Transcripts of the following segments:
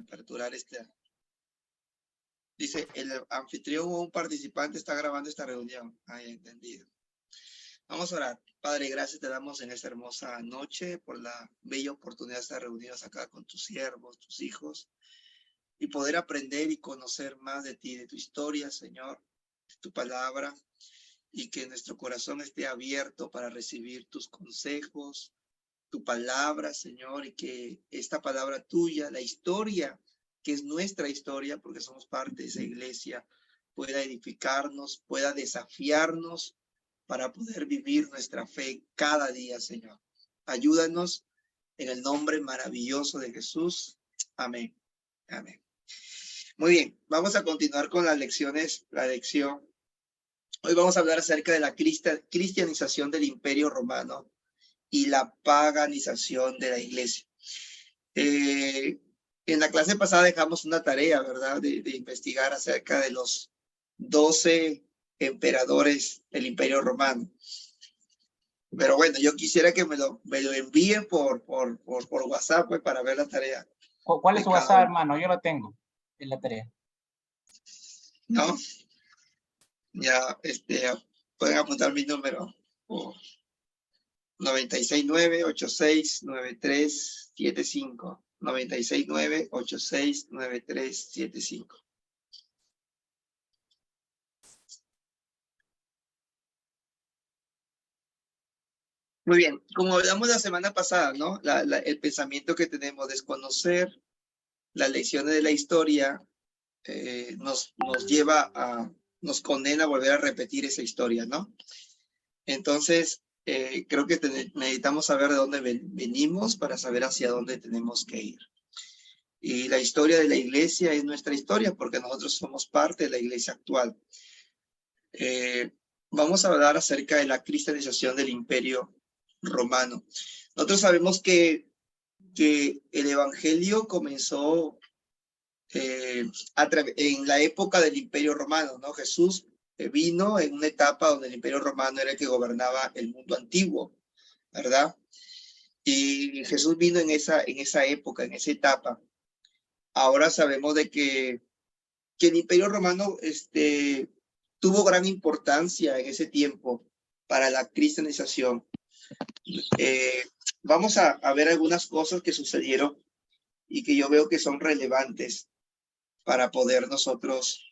aperturar esta. Dice, el anfitrión o un participante está grabando esta reunión. Ahí, entendido. Vamos a orar. Padre, gracias te damos en esta hermosa noche por la bella oportunidad de estar reunidos acá con tus siervos, tus hijos, y poder aprender y conocer más de ti, de tu historia, Señor, de tu palabra, y que nuestro corazón esté abierto para recibir tus consejos, tu palabra, Señor, y que esta palabra tuya, la historia, que es nuestra historia, porque somos parte de esa iglesia, pueda edificarnos, pueda desafiarnos para poder vivir nuestra fe cada día, Señor. Ayúdanos en el nombre maravilloso de Jesús. Amén. Amén. Muy bien, vamos a continuar con las lecciones, la lección. Hoy vamos a hablar acerca de la cristianización del Imperio Romano y la paganización de la iglesia. En la clase pasada dejamos una tarea, ¿verdad? De investigar acerca de los 12 emperadores del Imperio Romano. Pero bueno, yo quisiera que me lo envíen por WhatsApp, pues, para ver la tarea. ¿Cuál es su WhatsApp, hermano? Yo lo tengo en la tarea. ¿No? Ya, pueden apuntar mi número. 969-869375. 969-869375. Muy bien, como hablamos la semana pasada, ¿no? El pensamiento que tenemos, desconocer las lecciones de la historia, nos nos condena a volver a repetir esa historia, ¿no? Entonces, creo que necesitamos saber de dónde venimos para saber hacia dónde tenemos que ir. Y la historia de la iglesia es nuestra historia porque nosotros somos parte de la iglesia actual. Vamos a hablar acerca de la cristianización del Imperio Romano. Nosotros sabemos que el evangelio comenzó en la época del Imperio Romano, ¿no? Jesús vino en una etapa donde el Imperio Romano era el que gobernaba el mundo antiguo, ¿verdad? Y Jesús vino en esa época, en esa etapa. Ahora sabemos de que el Imperio Romano tuvo gran importancia en ese tiempo para la cristianización. Vamos a ver algunas cosas que sucedieron y que yo veo que son relevantes para poder nosotros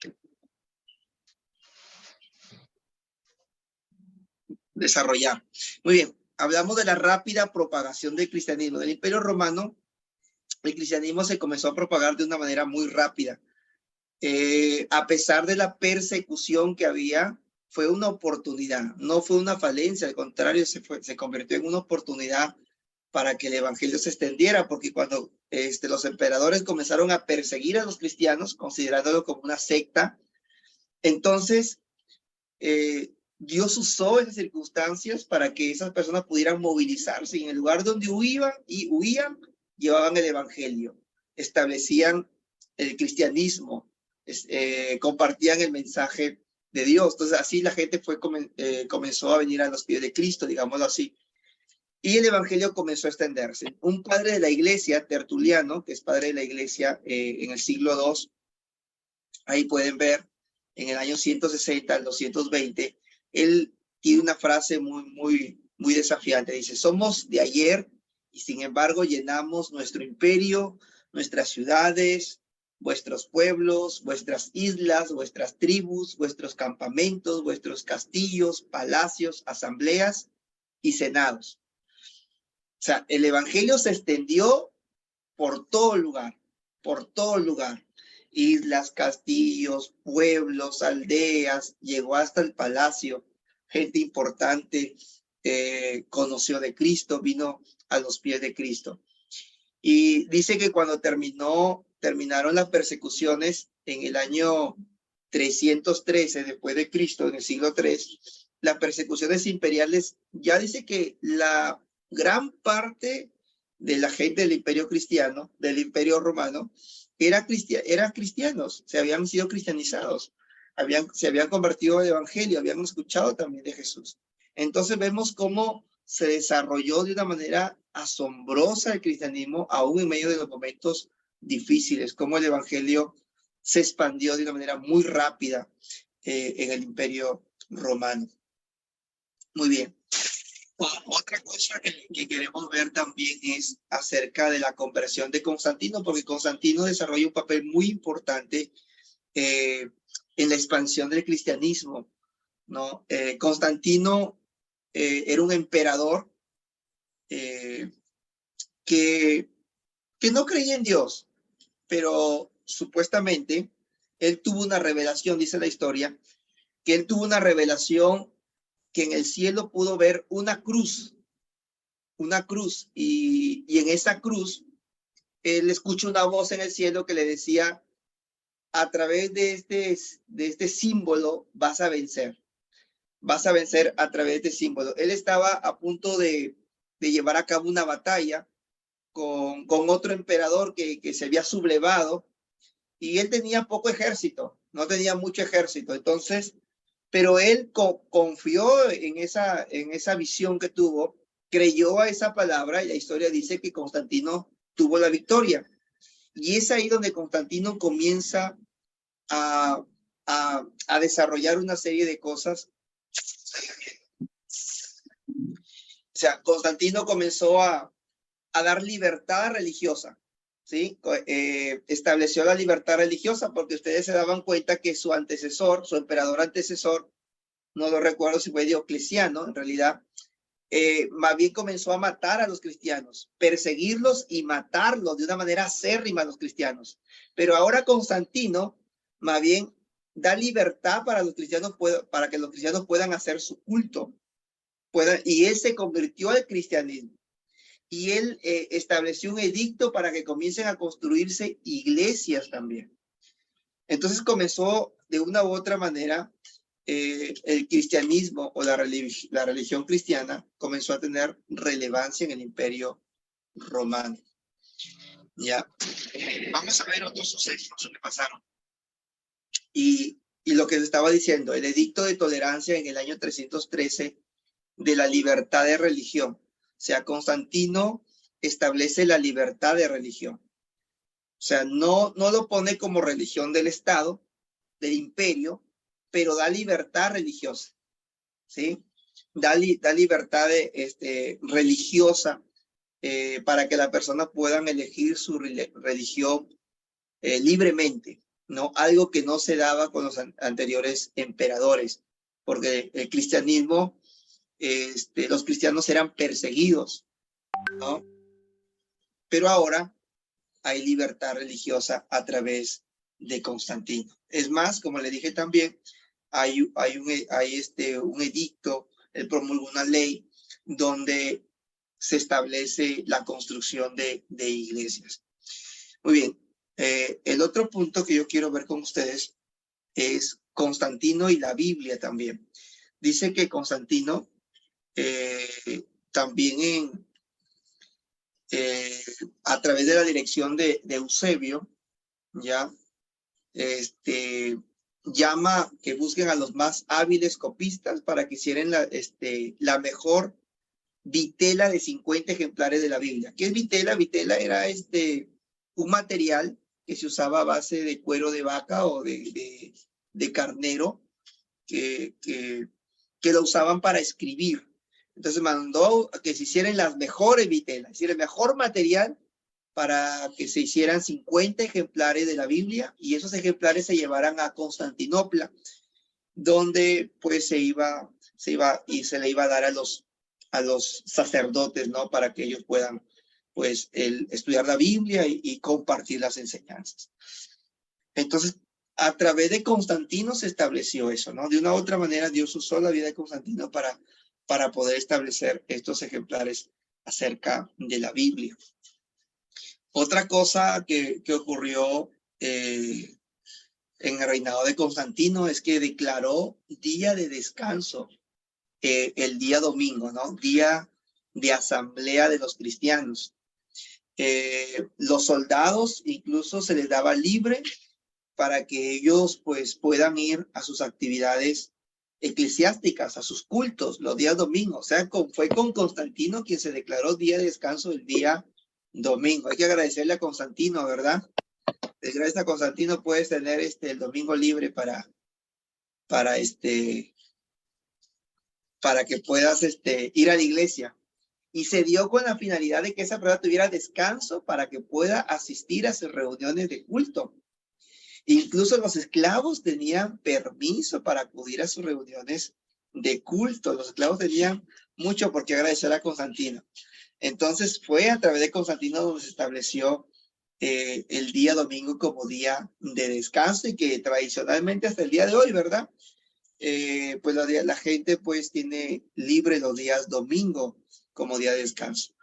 desarrollar. Muy bien, hablamos de la rápida propagación del cristianismo. Del Imperio Romano, el cristianismo se comenzó a propagar de una manera muy rápida. A pesar de la persecución que había, fue una oportunidad, no fue una falencia, al contrario, se convirtió en una oportunidad para que el evangelio se extendiera, porque cuando los emperadores comenzaron a perseguir a los cristianos, considerándolo como una secta, entonces Dios usó esas circunstancias para que esas personas pudieran movilizarse y en el lugar donde huían, llevaban el evangelio, establecían el cristianismo, compartían el mensaje de Dios. Entonces así la gente comenzó a venir a los pies de Cristo, digámoslo así. Y el evangelio comenzó a extenderse. Un padre de la iglesia, Tertuliano, que es padre de la iglesia en el siglo II, ahí pueden ver, en el año 160 al 220, él tiene una frase muy desafiante. Dice, somos de ayer y sin embargo llenamos nuestro imperio, nuestras ciudades, vuestros pueblos, vuestras islas, vuestras tribus, vuestros campamentos, vuestros castillos, palacios, asambleas y senados. O sea, el evangelio se extendió por todo lugar, por todo lugar. Islas, castillos, pueblos, aldeas, llegó hasta el palacio. Gente importante conoció de Cristo, vino a los pies de Cristo. Y dice que cuando terminaron las persecuciones en el año 313 después de Cristo, en el siglo III, las persecuciones imperiales, ya dice que la gran parte de la gente del imperio cristiano, del imperio romano, eran cristianos, se habían sido cristianizados, se habían convertido al evangelio, habían escuchado también de Jesús. Entonces vemos cómo se desarrolló de una manera asombrosa el cristianismo, aún en medio de los momentos difíciles, cómo el evangelio se expandió de una manera muy rápida en el Imperio Romano. Muy bien. Otra cosa que queremos ver también es acerca de la conversión de Constantino, porque Constantino desarrolla un papel muy importante en la expansión del cristianismo, ¿no? Constantino era un emperador que no creía en Dios, pero supuestamente él tuvo una revelación, dice la historia, que él tuvo una revelación que en el cielo pudo ver una cruz, y en esa cruz él escucha una voz en el cielo que le decía, a través de este símbolo vas a vencer a través de este símbolo. Él estaba a punto de llevar a cabo una batalla con otro emperador que se había sublevado, y él tenía poco ejército, no tenía mucho ejército. Entonces, pero él confió en esa visión que tuvo, creyó a esa palabra, y la historia dice que Constantino tuvo la victoria. Y es ahí donde Constantino comienza a desarrollar una serie de cosas. O sea, Constantino comenzó a dar libertad religiosa, ¿sí? Estableció la libertad religiosa porque ustedes se daban cuenta que su antecesor, su emperador antecesor, no lo recuerdo si fue Diocleciano, en realidad, más bien comenzó a matar a los cristianos, perseguirlos y matarlos de una manera acérrima a los cristianos. Pero ahora Constantino, más bien, da libertad para que los cristianos puedan hacer su culto. Y él se convirtió al cristianismo. Y él estableció un edicto para que comiencen a construirse iglesias también. Entonces comenzó de una u otra manera el cristianismo o la religión cristiana comenzó a tener relevancia en el Imperio Romano. Ya, vamos a ver otros sucesos que pasaron. Y lo que les estaba diciendo, el edicto de tolerancia en el año 313 de la libertad de religión. O sea, Constantino establece la libertad de religión. O sea, no lo pone como religión del Estado, del imperio, pero da libertad religiosa, ¿sí? Da libertad religiosa para que las personas puedan elegir su religión libremente, ¿no? Algo que no se daba con los anteriores emperadores, porque el cristianismo, los cristianos eran perseguidos, ¿no? Pero ahora hay libertad religiosa a través de Constantino. Es más, como le dije también, hay un edicto, él promulgó una ley donde se establece la construcción de iglesias. Muy bien, el otro punto que yo quiero ver con ustedes es Constantino y la Biblia también. Dice que Constantino también a través de la dirección de Eusebio, ya, llama que busquen a los más hábiles copistas para que hicieran la mejor vitela de 50 ejemplares de la Biblia. ¿Qué es vitela? Vitela era un material que se usaba a base de cuero de vaca o de carnero que lo usaban para escribir. Entonces mandó a que se hicieran las mejores vitelas, es decir, el mejor material para que se hicieran 50 ejemplares de la Biblia, y esos ejemplares se llevaran a Constantinopla, donde pues se le iba a dar a los sacerdotes, ¿no? Para que ellos puedan pues estudiar la Biblia y compartir las enseñanzas. Entonces, a través de Constantino se estableció eso, ¿no? De una u otra manera, Dios usó la vida de Constantino para poder establecer estos ejemplares acerca de la Biblia. Otra cosa que ocurrió en el reinado de Constantino es que declaró día de descanso el día domingo, ¿no? Día de asamblea de los cristianos. Los soldados incluso se les daba libre para que ellos pues puedan ir a sus actividades eclesiásticas, a sus cultos los días domingos. O sea, fue con Constantino quien se declaró día de descanso el día domingo. Hay que agradecerle a Constantino, ¿verdad? Gracias a Constantino puedes tener el domingo libre para que puedas ir a la iglesia. Y se dio con la finalidad de que esa persona tuviera descanso para que pueda asistir a sus reuniones de culto. Incluso los esclavos tenían permiso para acudir a sus reuniones de culto. Los esclavos tenían mucho por qué agradecer a Constantino. Entonces fue a través de Constantino donde se estableció el día domingo como día de descanso, y que tradicionalmente hasta el día de hoy, ¿verdad? Pues la gente pues tiene libre los días domingo como día de descanso,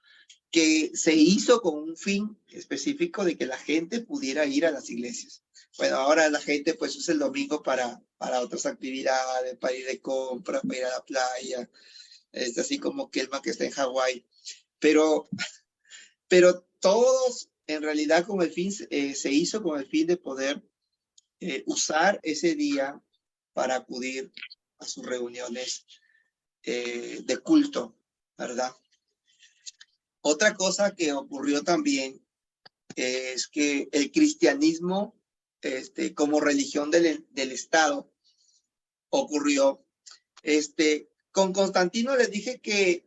que se hizo con un fin específico de que la gente pudiera ir a las iglesias. Bueno, ahora la gente pues usa el domingo para otras actividades, para ir de compras, para ir a la playa. Es así como Kelman, que está en Hawái. Pero todos en realidad con el fin, se hizo con el fin de poder usar ese día para acudir a sus reuniones de culto, ¿verdad? Otra cosa que ocurrió también es que el cristianismo, como religión del Estado, ocurrió. Con Constantino les dije que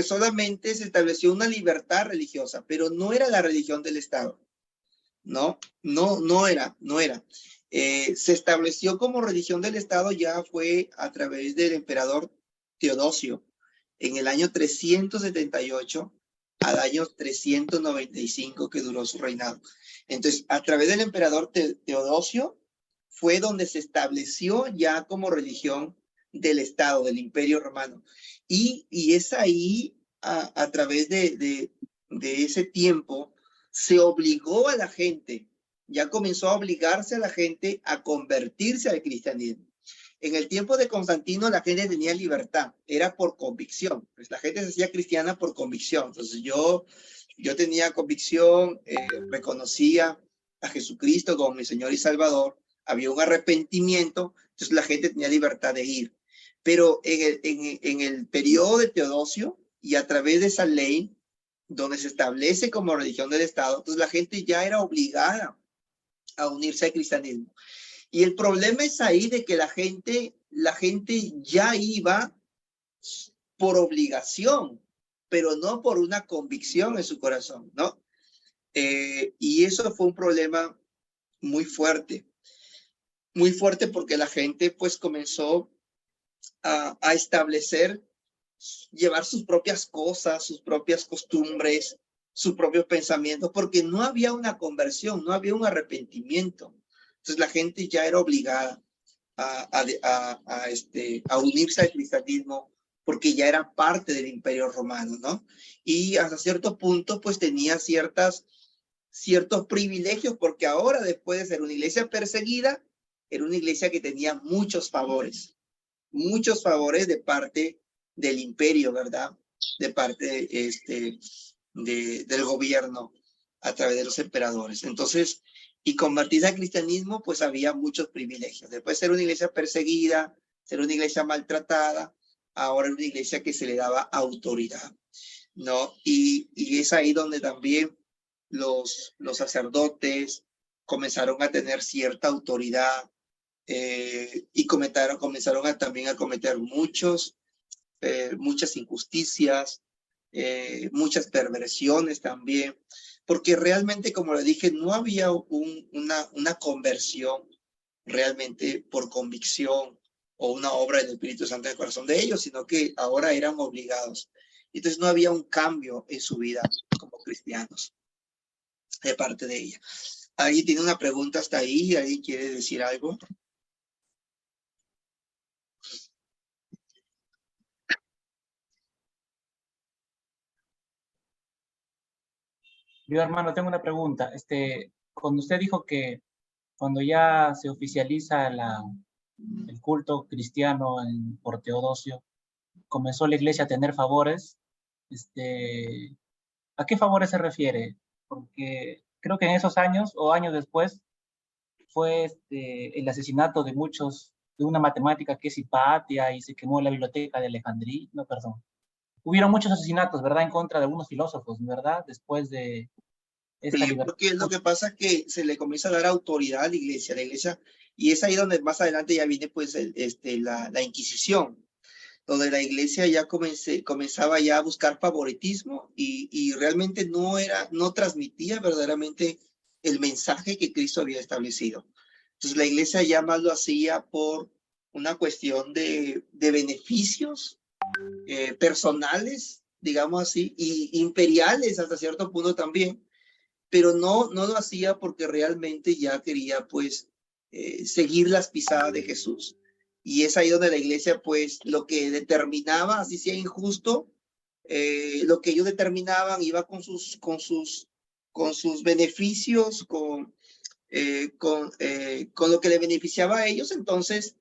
solamente se estableció una libertad religiosa, pero no era la religión del Estado. No era. Se estableció como religión del Estado ya fue a través del emperador Teodosio en el año 378 al año 395 que duró su reinado. Entonces, a través del emperador Teodosio fue donde se estableció ya como religión del Estado, del Imperio Romano. Y es ahí, a través de ese tiempo, se obligó a la gente, ya comenzó a obligarse a la gente a convertirse al cristianismo. En el tiempo de Constantino la gente tenía libertad, era por convicción, pues la gente se hacía cristiana por convicción. Entonces yo tenía convicción, reconocía a Jesucristo como mi Señor y Salvador, había un arrepentimiento, entonces la gente tenía libertad de ir. Pero en el periodo de Teodosio y a través de esa ley, donde se establece como religión del Estado, entonces la gente ya era obligada a unirse al cristianismo. Y el problema es ahí de que la gente ya iba por obligación, pero no por una convicción en su corazón, ¿no? Y eso fue un problema muy fuerte porque la gente pues comenzó a establecer, llevar sus propias cosas, sus propias costumbres, sus propios pensamientos, porque no había una conversión, no había un arrepentimiento. Entonces la gente ya era obligada a unirse al cristianismo porque ya era parte del Imperio Romano, ¿no? Y hasta cierto punto pues tenía ciertos privilegios, porque ahora, después de ser una iglesia perseguida, era una iglesia que tenía muchos favores de parte del imperio, ¿verdad? De parte del gobierno a través de los emperadores. Entonces, y convertirse al cristianismo, pues había muchos privilegios. Después de ser una iglesia perseguida, ser una iglesia maltratada, ahora es una iglesia que se le daba autoridad, ¿no? Y es ahí donde también los sacerdotes comenzaron a tener cierta autoridad, y comenzaron también a cometer muchas injusticias, muchas perversiones también, porque realmente, como le dije, no había una conversión realmente por convicción o una obra del Espíritu Santo en el corazón de ellos, sino que ahora eran obligados. Entonces no había un cambio en su vida como cristianos de parte de ella. ¿Alguien tiene una pregunta hasta ahí? ¿Alguien quiere decir algo? Yo, hermano, tengo una pregunta. Cuando usted dijo que cuando ya se oficializa el culto cristiano por Teodosio, comenzó la iglesia a tener favores, ¿a qué favores se refiere? Porque creo que en esos años o años después fue el asesinato de muchos, de una matemática que es Hipatia, y se quemó la biblioteca de Alejandría, no, perdón, hubieron muchos asesinatos, ¿verdad? En contra de algunos filósofos, ¿verdad? Después de esta Sí, libertad. porque lo que pasa es que se le comienza a dar autoridad a la iglesia, y es ahí donde más adelante ya viene pues la Inquisición, donde la iglesia ya comenzaba ya a buscar favoritismo y realmente no transmitía verdaderamente el mensaje que Cristo había establecido. Entonces la iglesia ya más lo hacía por una cuestión de beneficios personales, digamos así, y imperiales hasta cierto punto también, pero no lo hacía porque realmente ya quería pues seguir las pisadas de Jesús. Y es ahí donde la iglesia pues lo que determinaba, así sea injusto, lo que ellos determinaban iba con sus beneficios, con lo que le beneficiaba a ellos, entonces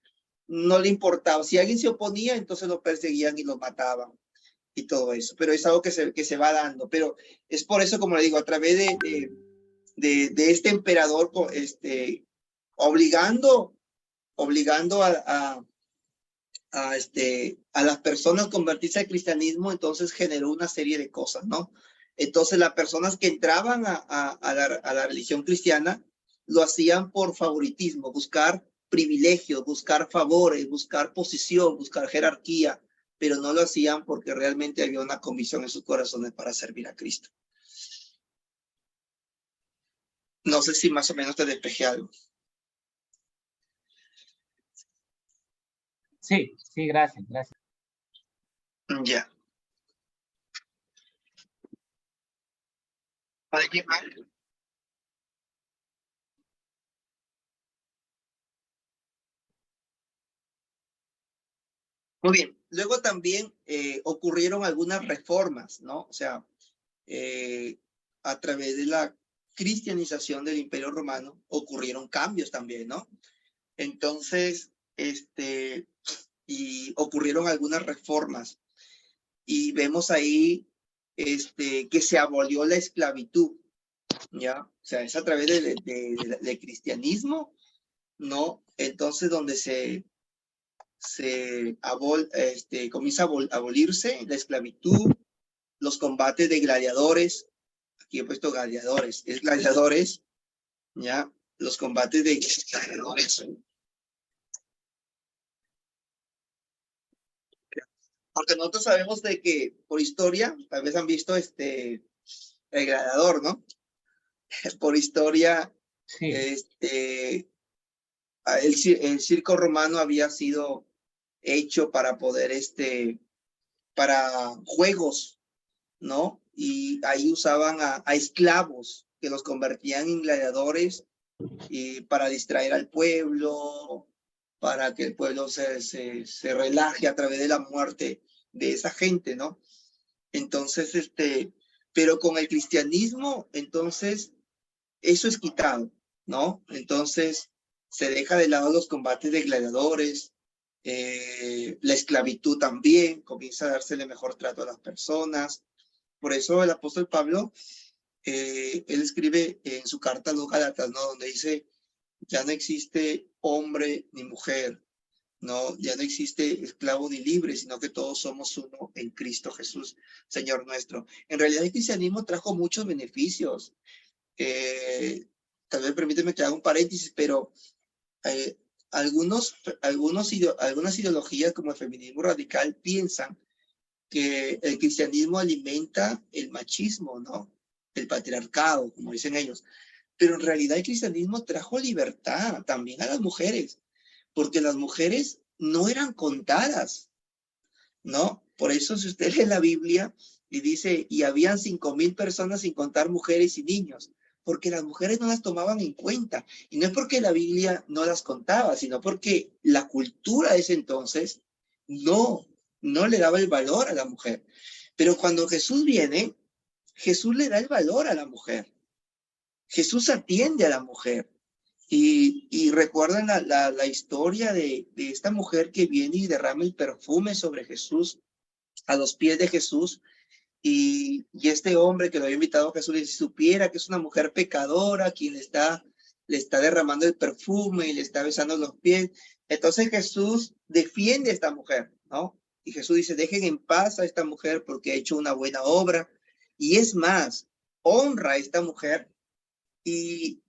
no le importaba. Si alguien se oponía, entonces lo perseguían y lo mataban y todo eso. Pero es algo que se va dando. Pero es por eso, como le digo, a través de este emperador obligando a las personas a convertirse al cristianismo, entonces generó una serie de cosas, ¿no? Entonces las personas que entraban a la religión cristiana lo hacían por favoritismo, buscar privilegios, buscar favores, buscar posición, buscar jerarquía, pero no lo hacían porque realmente había una convicción en sus corazones para servir a Cristo. No sé si más o menos te despejé algo. Sí, sí, gracias, gracias. Ya. ¿Alguien más? Muy bien. Luego también ocurrieron algunas reformas, ¿no? O sea, a través de la cristianización del Imperio Romano ocurrieron cambios también, ¿no? Entonces, y ocurrieron algunas reformas y vemos ahí que se abolió la esclavitud, ¿ya? O sea, es a través del cristianismo, ¿no? Entonces, donde comienza a abolirse la esclavitud, los combates de gladiadores. Aquí he puesto gladiadores, es gladiadores, ¿ya? Los combates de gladiadores. Porque nosotros sabemos de que por historia, tal vez han visto el gladiador, ¿no? Por historia, Sí, el circo romano había sido hecho para poder, para juegos, ¿no? Y ahí usaban a esclavos que los convertían en gladiadores y para distraer al pueblo, para que el pueblo se relaje a través de la muerte de esa gente, ¿no? Entonces, pero con el cristianismo, entonces, eso es quitado, ¿no? Entonces, se deja de lado los combates de gladiadores, la esclavitud también, comienza a dársele mejor trato a las personas. Por eso el apóstol Pablo, él escribe en su carta a los Gálatas, ¿no? Donde dice, ya no existe hombre ni mujer, no, ya no existe esclavo ni libre, sino que todos somos uno en Cristo Jesús, Señor nuestro. En realidad el cristianismo trajo muchos beneficios. Tal vez permíteme que haga un paréntesis, pero eh, algunas ideologías como el feminismo radical piensan que el cristianismo alimenta el machismo, ¿no? El patriarcado, como dicen ellos. Pero en realidad el cristianismo trajo libertad también a las mujeres, porque las mujeres no eran contadas, ¿no? Por eso si usted lee la Biblia y dice, y habían 5,000 personas sin contar mujeres y niños, porque las mujeres no las tomaban en cuenta. Y no es porque la Biblia no las contaba, sino porque la cultura de ese entonces no le daba el valor a la mujer. Pero cuando Jesús viene, Jesús le da el valor a la mujer. Jesús atiende a la mujer. Y recuerdan la historia de esta mujer que viene y derrama el perfume sobre Jesús, a los pies de Jesús, y este hombre que lo había invitado a Jesús, si supiera que es una mujer pecadora, quien le está derramando el perfume y le está besando los pies. Entonces Jesús defiende a esta mujer, ¿no? Y Jesús dice, dejen en paz a esta mujer porque ha hecho una buena obra. Y es más, honra a esta mujer y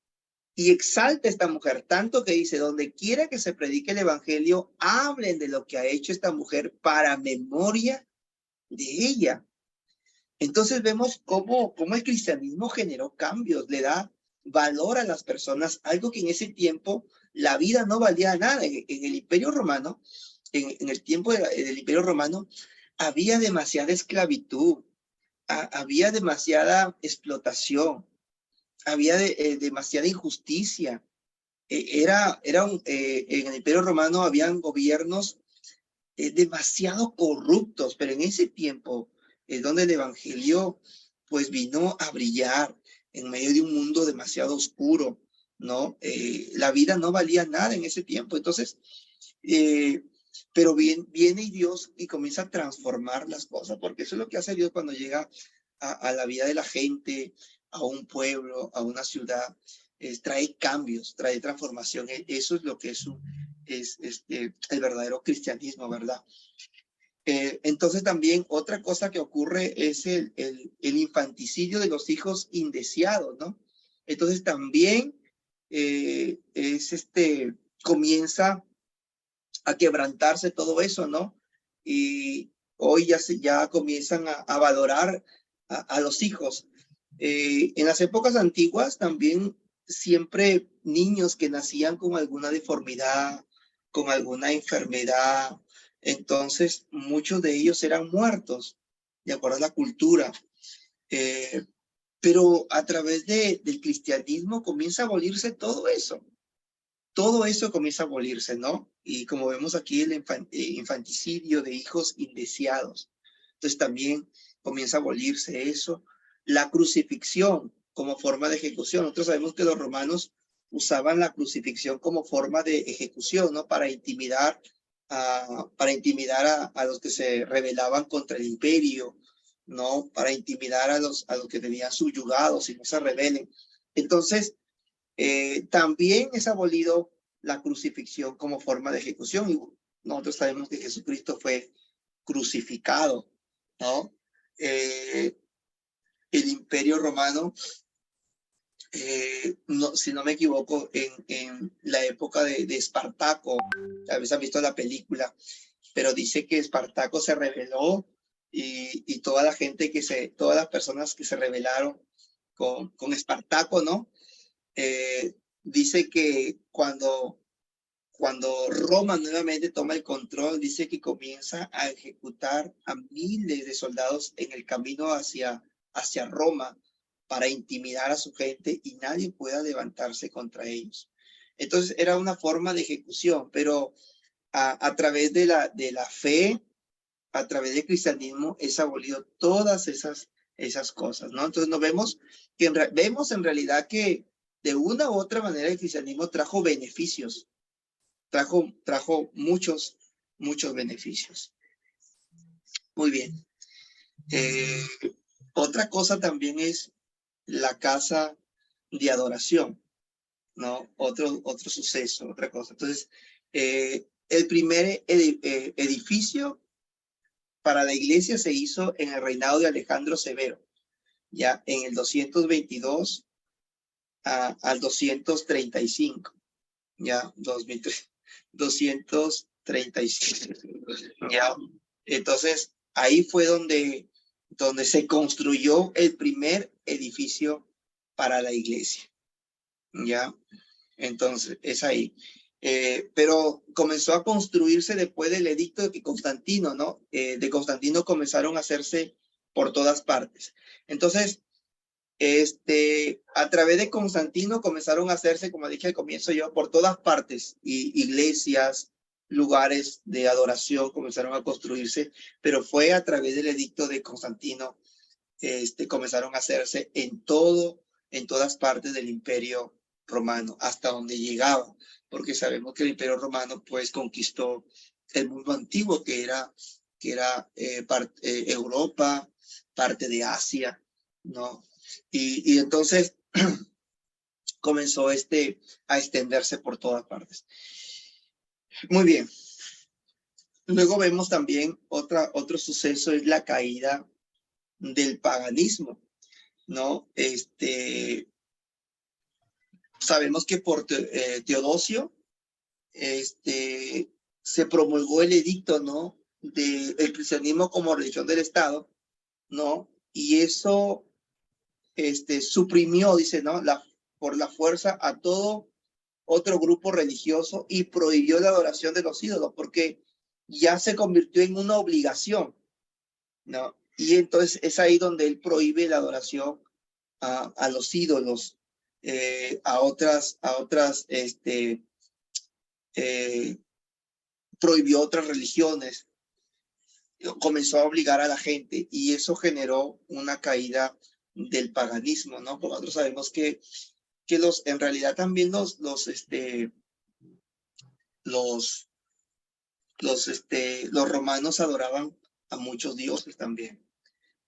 exalta a esta mujer, tanto que dice, donde quiera que se predique el evangelio, hablen de lo que ha hecho esta mujer para memoria de ella. Entonces vemos cómo el cristianismo generó cambios, le da valor a las personas, algo que en ese tiempo la vida no valía nada. En el Imperio Romano, en el tiempo del Imperio Romano, había demasiada esclavitud, había demasiada explotación, había demasiada injusticia. En el Imperio Romano habían gobiernos demasiado corruptos, pero en ese tiempo es donde el evangelio pues vino a brillar en medio de un mundo demasiado oscuro, ¿no? La vida no valía nada en ese tiempo. Entonces, pero viene Dios y comienza a transformar las cosas, porque eso es lo que hace Dios cuando llega a la vida de la gente, a un pueblo, a una ciudad. Trae cambios, trae transformación. Eso es lo que es el verdadero cristianismo, ¿verdad? Entonces también otra cosa que ocurre es el infanticidio de los hijos indeseados, ¿no? Entonces también comienza a quebrantarse todo eso, ¿no? Y hoy ya comienzan a valorar a los hijos. En las épocas antiguas también siempre niños que nacían con alguna deformidad, con alguna enfermedad, entonces muchos de ellos eran muertos, de acuerdo a la cultura. Pero a través del cristianismo comienza a abolirse todo eso. Todo eso comienza a abolirse, ¿no? Y como vemos aquí, el infanticidio de hijos indeseados. Entonces también comienza a abolirse eso. La crucifixión como forma de ejecución. Nosotros sabemos que los romanos usaban la crucifixión como forma de ejecución, ¿no? Para intimidar a los que se rebelaban contra el imperio, ¿no? Para intimidar a los que tenían subyugados y no se rebelen. Entonces, también es abolido la crucifixión como forma de ejecución. Y nosotros sabemos que Jesucristo fue crucificado, ¿no? El Imperio Romano, no, si no me equivoco, en la época de Espartaco, a veces han visto la película, pero dice que Espartaco se rebeló y toda la gente todas las personas que se rebelaron con Espartaco, ¿no? Dice que cuando Roma nuevamente toma el control, dice que comienza a ejecutar a miles de soldados en el camino hacia Roma para intimidar a su gente y nadie pueda levantarse contra ellos. Entonces era una forma de ejecución, pero a través de la fe, a través del cristianismo, es abolido todas esas cosas, ¿no? Entonces nos vemos en realidad que de una u otra manera el cristianismo trajo beneficios, trajo muchos beneficios. Muy bien. Otra cosa también es la casa de adoración, ¿no? Otro suceso, otra cosa. Entonces, el primer edificio para la iglesia se hizo en el reinado de Alejandro Severo, ya en el 222 al 235, ya 235, ya. Entonces, ahí fue donde se construyó el primer edificio para la iglesia, ya. Entonces, es ahí. Pero comenzó a construirse después del edicto de Constantino, ¿no? De Constantino comenzaron a hacerse por todas partes. Entonces, a través de Constantino comenzaron a hacerse, como dije al comienzo yo, por todas partes, y iglesias, lugares de adoración comenzaron a construirse, pero fue a través del edicto de Constantino, comenzaron a hacerse en todas partes del Imperio Romano, hasta donde llegaba, porque sabemos que el Imperio Romano pues conquistó el mundo antiguo, que era Europa, parte de Asia, ¿no? Y entonces comenzó a extenderse por todas partes. Muy bien. Luego vemos también otro suceso, es la caída del paganismo, ¿no? Sabemos que por Teodosio se promulgó el edicto, ¿no? Del cristianismo como religión del Estado, ¿no? Y eso suprimió, dice, ¿no? Por la fuerza a todo otro grupo religioso y prohibió la adoración de los ídolos porque ya se convirtió en una obligación, ¿no? Y entonces es ahí donde él prohíbe la adoración a los ídolos, a otras, prohibió otras religiones, comenzó a obligar a la gente y eso generó una caída del paganismo, ¿no? Porque nosotros sabemos que en realidad también los romanos adoraban a muchos dioses también,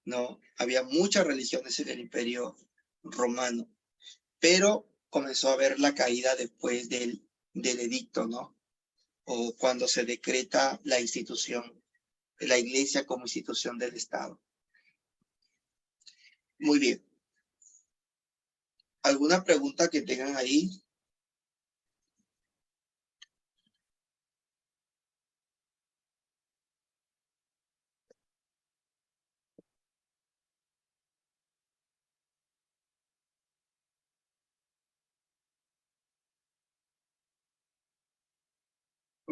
¿no? Había muchas religiones en el Imperio Romano, pero comenzó a haber la caída después del edicto, ¿no? O cuando se decreta la institución, la iglesia como institución del Estado. Muy bien. ¿Alguna pregunta que tengan ahí?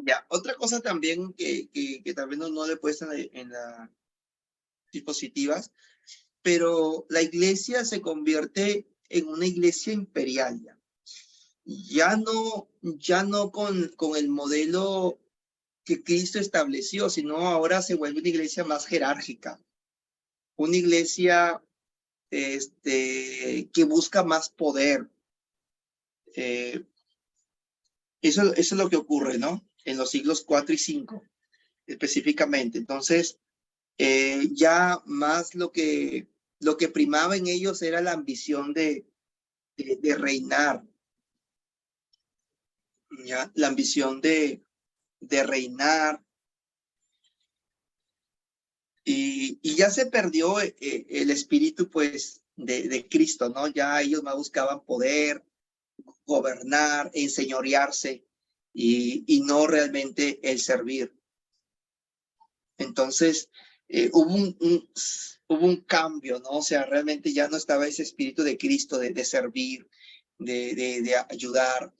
Ya, otra cosa también que tal vez no le puestan en las diapositivas, pero la iglesia se convierte en una iglesia imperial. Ya no con el modelo que Cristo estableció, sino ahora se vuelve una iglesia más jerárquica, una iglesia que busca más poder. Eso es lo que ocurre, ¿no? En los siglos 4 y 5, específicamente. Entonces, ya más lo que primaba en ellos era la ambición de reinar, ¿ya? La ambición de reinar. Y ya se perdió el espíritu, pues, de Cristo, ¿no? Ya ellos más buscaban poder, gobernar, enseñorearse y no realmente el servir. Entonces, hubo un cambio, ¿no? O sea, realmente ya no estaba ese espíritu de Cristo de servir, de ayudar,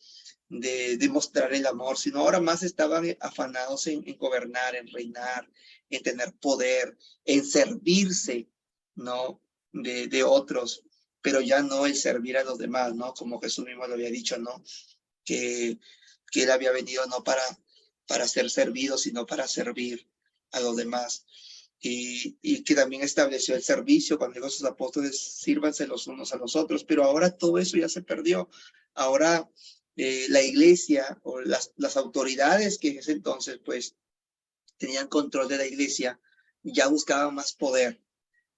de mostrar el amor, sino ahora más estaban afanados en gobernar, en reinar, en tener poder, en servirse, ¿no? De otros, pero ya no el servir a los demás, ¿no? Como Jesús mismo lo había dicho, ¿no? Que él había venido no para ser servido, sino para servir a los demás. Y que también estableció el servicio cuando dijo a sus apóstoles, sírvanse los unos a los otros, pero ahora todo eso ya se perdió. Ahora la iglesia o las autoridades que en ese entonces pues tenían control de la iglesia ya buscaban más poder,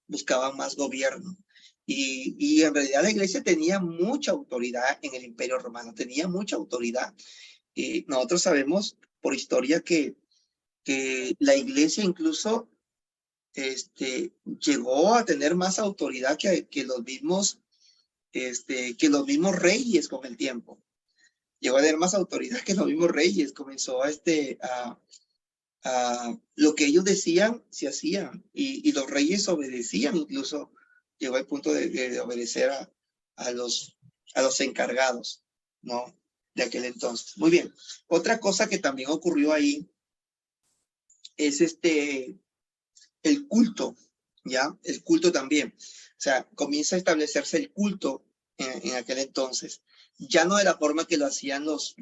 buscaban más gobierno. Y en realidad la iglesia tenía mucha autoridad en el Imperio Romano, tenía mucha autoridad. Y nosotros sabemos por historia que la iglesia incluso llegó a tener más autoridad que los mismos reyes con el tiempo. Llegó a tener más autoridad que los mismos reyes. Comenzó a lo que ellos decían, se hacían. Y los reyes obedecían incluso. Llegó al punto de obedecer a los encargados, ¿no? De aquel entonces. Muy bien. Otra cosa que también ocurrió ahí es el culto, ¿ya? El culto también. O sea, comienza a establecerse el culto en aquel entonces. Ya no de la forma que lo hacían los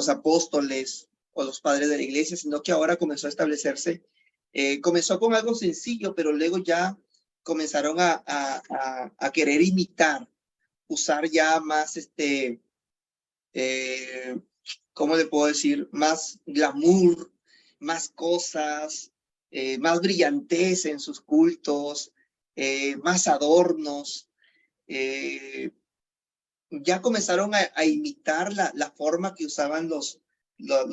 apóstoles o los padres de la iglesia, sino que ahora comenzó a establecerse. Comenzó con algo sencillo, pero luego ya comenzaron a querer imitar, usar ya más ¿cómo le puedo decir? Más glamour, más cosas, más brillantez en sus cultos, más adornos, ya comenzaron a imitar la forma que usaban los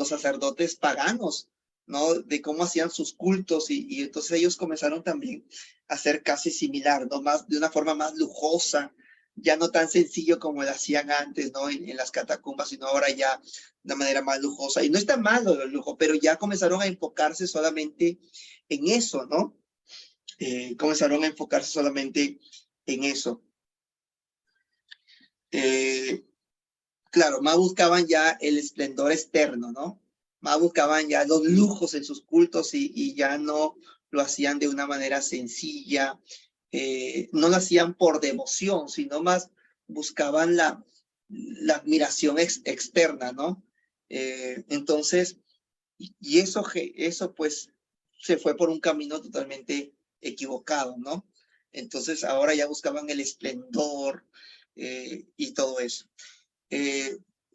sacerdotes paganos, ¿no? De cómo hacían sus cultos y entonces ellos comenzaron también a hacer casi similar, ¿no? Más, de una forma más lujosa, ya no tan sencillo como lo hacían antes, ¿no? En las catacumbas, sino ahora ya de una manera más lujosa. Y no está malo el lujo, pero ya comenzaron a enfocarse solamente en eso, ¿no? Comenzaron a enfocarse solamente en eso. Claro, más buscaban ya el esplendor externo, ¿no? Más buscaban ya los lujos en sus cultos y ya no lo hacían de una manera sencilla, no lo hacían por devoción, sino más buscaban la admiración externa, ¿no? Entonces, y eso pues se fue por un camino totalmente equivocado, ¿no? Entonces ahora ya buscaban el esplendor y todo eso.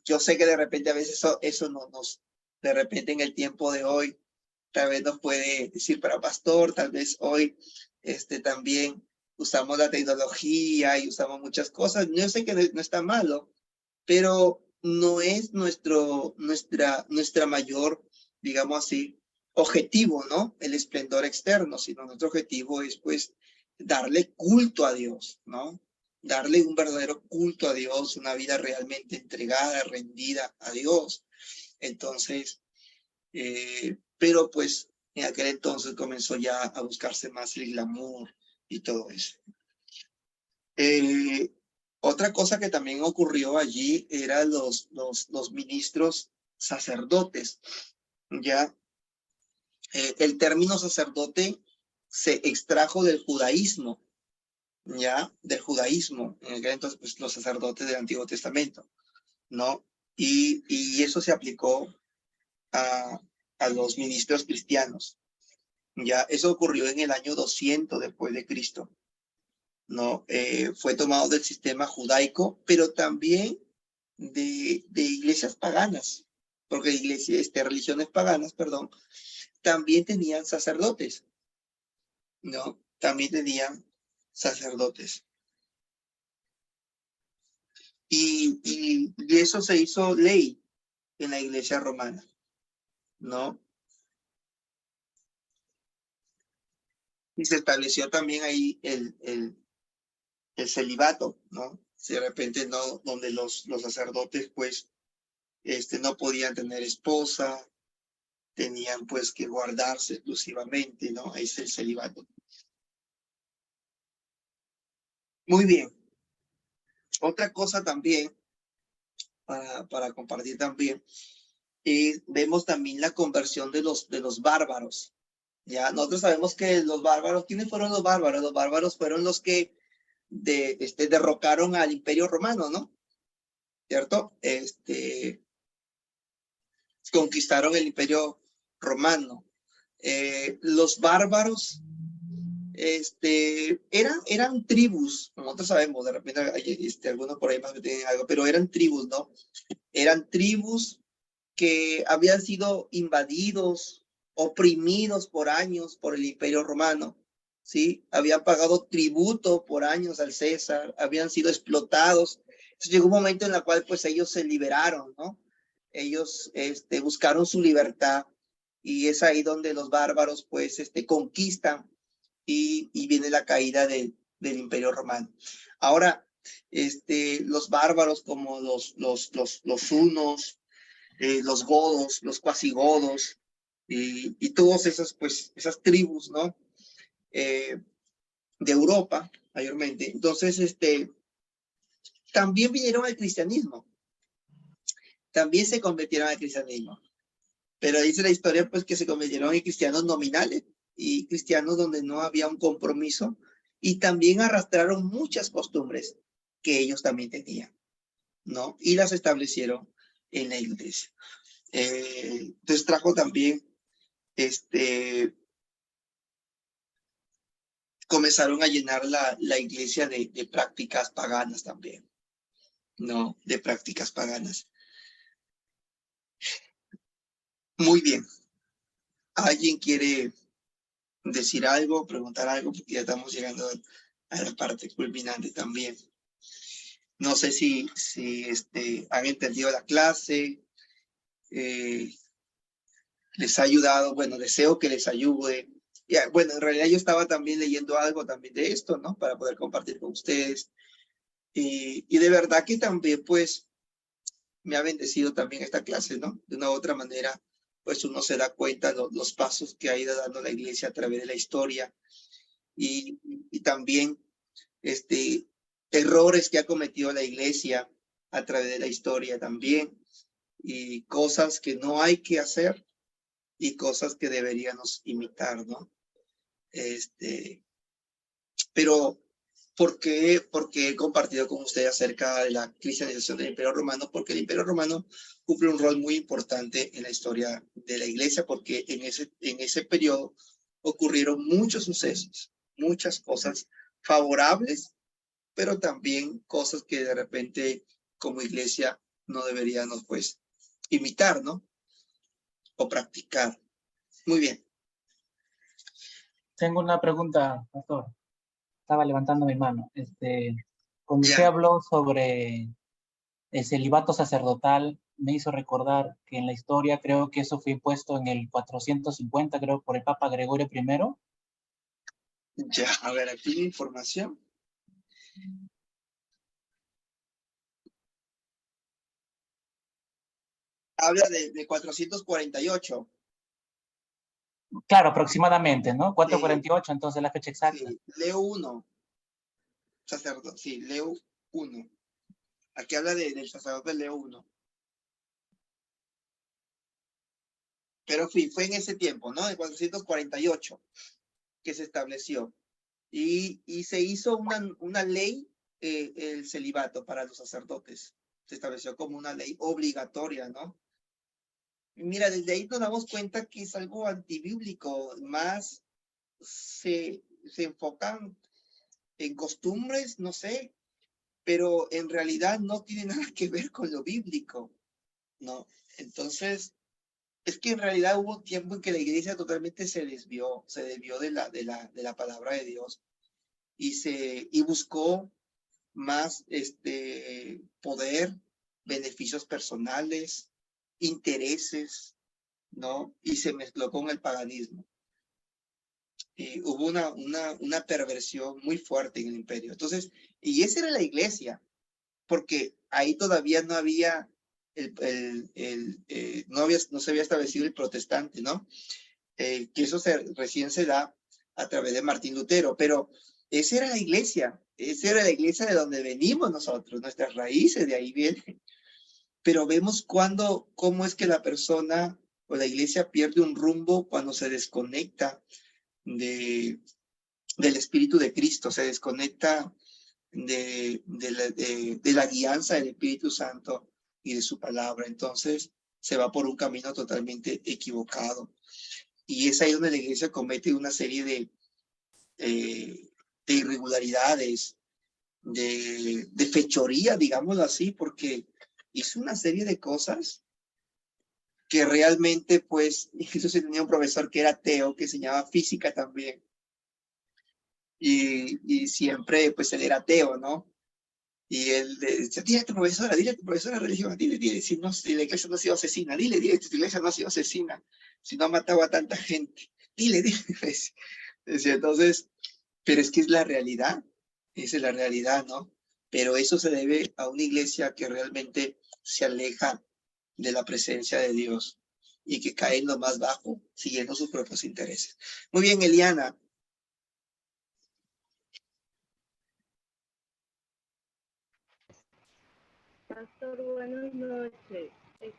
Yo sé que de repente a veces eso no nos, de repente en el tiempo de hoy, tal vez nos puede decir, para pastor, tal vez hoy también usamos la tecnología y usamos muchas cosas. Yo sé que no está malo, pero no es nuestra mayor, digamos así, objetivo, ¿no? El esplendor externo, sino nuestro objetivo es pues darle culto a Dios, ¿no? Darle un verdadero culto a Dios, una vida realmente entregada, rendida a Dios. Entonces, pero pues en aquel entonces comenzó ya a buscarse más el glamour y todo eso. Otra cosa que también ocurrió allí eran los ministros sacerdotes, ¿ya? El término sacerdote se extrajo del judaísmo, ¿ya? Del judaísmo, entonces pues, los sacerdotes del Antiguo Testamento, ¿no? Y eso se aplicó a los ministros cristianos, ¿ya? Eso ocurrió en el año 200 después de Cristo, ¿no? Fue tomado del sistema judaico, pero también de iglesias paganas, porque religiones paganas, perdón, también tenían sacerdotes, ¿no? También tenían sacerdotes. Y eso se hizo ley en la iglesia romana, ¿no? Y se estableció también ahí el celibato, ¿no? Si de repente no, donde los sacerdotes, pues, no podían tener esposa, tenían pues que guardarse exclusivamente, ¿no? Ahí es el celibato. Muy bien. Otra cosa también, para compartir también, vemos también la conversión de los bárbaros. Ya, nosotros sabemos que los bárbaros, ¿quiénes fueron los bárbaros? Los bárbaros fueron los que derrocaron al Imperio Romano, ¿no? ¿Cierto? Conquistaron el Imperio Romano. Los bárbaros eran tribus, nosotros sabemos, de repente hay algunos por ahí más que tienen algo, pero eran tribus, ¿no? Eran tribus que habían sido invadidos, oprimidos por años por el Imperio Romano, ¿sí? Habían pagado tributo por años al César, habían sido explotados. Entonces llegó un momento en el cual pues ellos se liberaron, ¿no? Ellos buscaron su libertad y es ahí donde los bárbaros pues conquistan y viene la caída del Imperio Romano. Ahora, los bárbaros como los hunos, los godos, los cuasigodos y todas esas, pues, esas tribus, ¿no? De Europa, mayormente. Entonces, también vinieron al cristianismo. También se convirtieron al cristianismo. Pero dice la historia, pues, que se convirtieron en cristianos nominales y cristianos donde no había un compromiso y también arrastraron muchas costumbres que ellos también tenían, ¿no? Y las establecieron en la iglesia. Entonces trajo también, comenzaron a llenar la iglesia de prácticas paganas también, ¿no? De prácticas paganas. Muy bien. ¿Alguien quiere decir algo, preguntar algo? Porque ya estamos llegando a la parte culminante también. No sé si han entendido la clase, les ha ayudado. Bueno, deseo que les ayude. Ya, bueno, en realidad yo estaba también leyendo algo también de esto, ¿no? Para poder compartir con ustedes. Y de verdad que también, pues, me ha bendecido también esta clase, ¿no? De una u otra manera, pues uno se da cuenta de los pasos que ha ido dando la iglesia a través de la historia y también errores que ha cometido la iglesia a través de la historia también y cosas que no hay que hacer y cosas que deberíamos imitar, ¿no? Pero ¿por qué he compartido con ustedes acerca de la cristianización del Imperio Romano? Porque el Imperio Romano cumple un rol muy importante en la historia de la iglesia, porque en ese periodo ocurrieron muchos sucesos, muchas cosas favorables, pero también cosas que de repente como iglesia no deberíamos pues imitar, ¿no? O practicar. Muy bien. Tengo una pregunta, pastor. Estaba levantando mi mano. Cuando usted Ya. habló sobre el celibato sacerdotal, me hizo recordar que en la historia creo que eso fue impuesto en el 450, creo, por el Papa Gregorio I. Ya, a ver, aquí la información. Habla de 448. Claro, aproximadamente, ¿no? 448, entonces la fecha exacta. Sí, Leo 1, sacerdote, sí, Leo 1. Aquí habla del sacerdote Leo 1. Pero fue en ese tiempo, ¿no? En 448 que se estableció. Y se hizo una ley, el celibato para los sacerdotes. Se estableció como una ley obligatoria, ¿no? Y mira, desde ahí nos damos cuenta que es algo antibíblico. Más se enfocan en costumbres, no sé, pero en realidad no tiene nada que ver con lo bíblico, ¿no? Entonces, es que en realidad hubo un tiempo en que la iglesia totalmente se desvió de la palabra de Dios y buscó más poder, beneficios personales, intereses, ¿no? Y se mezcló con el paganismo. Y hubo una perversión muy fuerte en el imperio. Entonces, y esa era la iglesia, porque ahí todavía no había no se había establecido el protestante, ¿no? Que eso recién se da a través de Martín Lutero, pero esa era la iglesia de donde venimos nosotros, nuestras raíces de ahí vienen. Pero vemos cómo es que la persona o la iglesia pierde un rumbo cuando se desconecta del Espíritu de Cristo, se desconecta de la guianza del Espíritu Santo y de su palabra. Entonces se va por un camino totalmente equivocado. Y es ahí donde la iglesia comete una serie de irregularidades, de fechoría, digámoslo así, porque hizo una serie de cosas que realmente, pues, incluso se tenía un profesor que era ateo, que enseñaba física también, y siempre, pues, él era ateo, ¿no? Y él le decía, dile a tu profesora de religión, dile, si la iglesia no ha sido asesina, dile, si la iglesia no ha sido asesina, si no ha matado a tanta gente, dile. Decía, entonces, pero es que es la realidad, esa es la realidad, ¿no? Pero eso se debe a una iglesia que realmente se aleja de la presencia de Dios y que cae en lo más bajo, siguiendo sus propios intereses. Muy bien, Eliana. Pastor, buenas noches.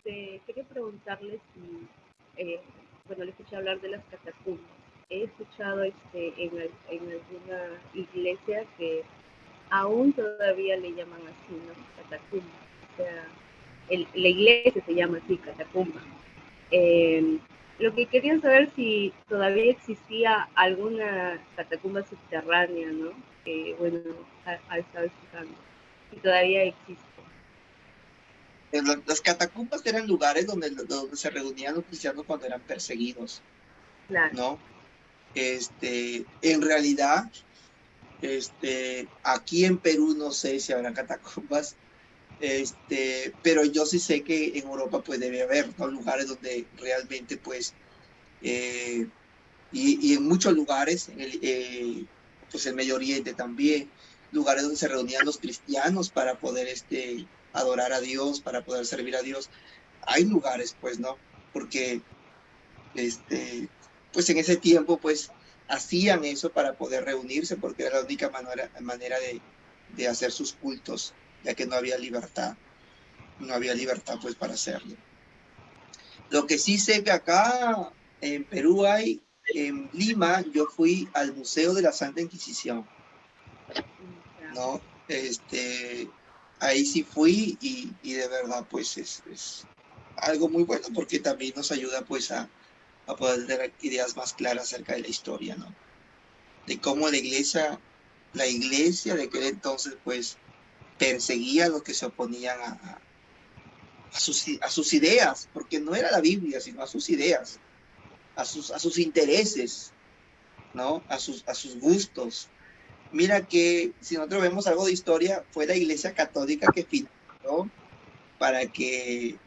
Quería preguntarle si, bueno, le escuché hablar de las catacumbas. He escuchado en alguna iglesia que aún todavía le llaman así, ¿no? Catacumba. O sea, la iglesia se llama así, catacumba. Lo que quería saber si todavía existía alguna catacumba subterránea, ¿no? Que, bueno, ha estado escuchando. Si todavía existe. Las catacumbas eran lugares donde se reunían los cristianos cuando eran perseguidos, Claro. ¿no? En realidad, Aquí en Perú no sé si habrá catacumbas, pero yo sí sé que en Europa pues debe haber, ¿no?, lugares donde realmente pues, y en muchos lugares, pues el Medio Oriente también, lugares donde se reunían los cristianos para poder adorar a Dios, para poder servir a Dios. Hay lugares, pues, ¿no? Porque, pues en ese tiempo, pues, hacían eso para poder reunirse, porque era la única manera de hacer sus cultos, ya que no había libertad, pues, para hacerlo. Lo que sí sé que acá en Perú hay, en Lima, yo fui al Museo de la Santa Inquisición, ¿no? Ahí sí fui y de verdad, pues, es algo muy bueno porque también nos ayuda, pues, a poder tener ideas más claras acerca de la historia, ¿no? De cómo la iglesia de aquel entonces, pues, perseguía a los que se oponían a sus ideas, porque no era la Biblia, sino a sus ideas, a sus intereses, ¿no? A sus gustos. Mira que si nosotros vemos algo de historia, fue la Iglesia Católica que financió para que,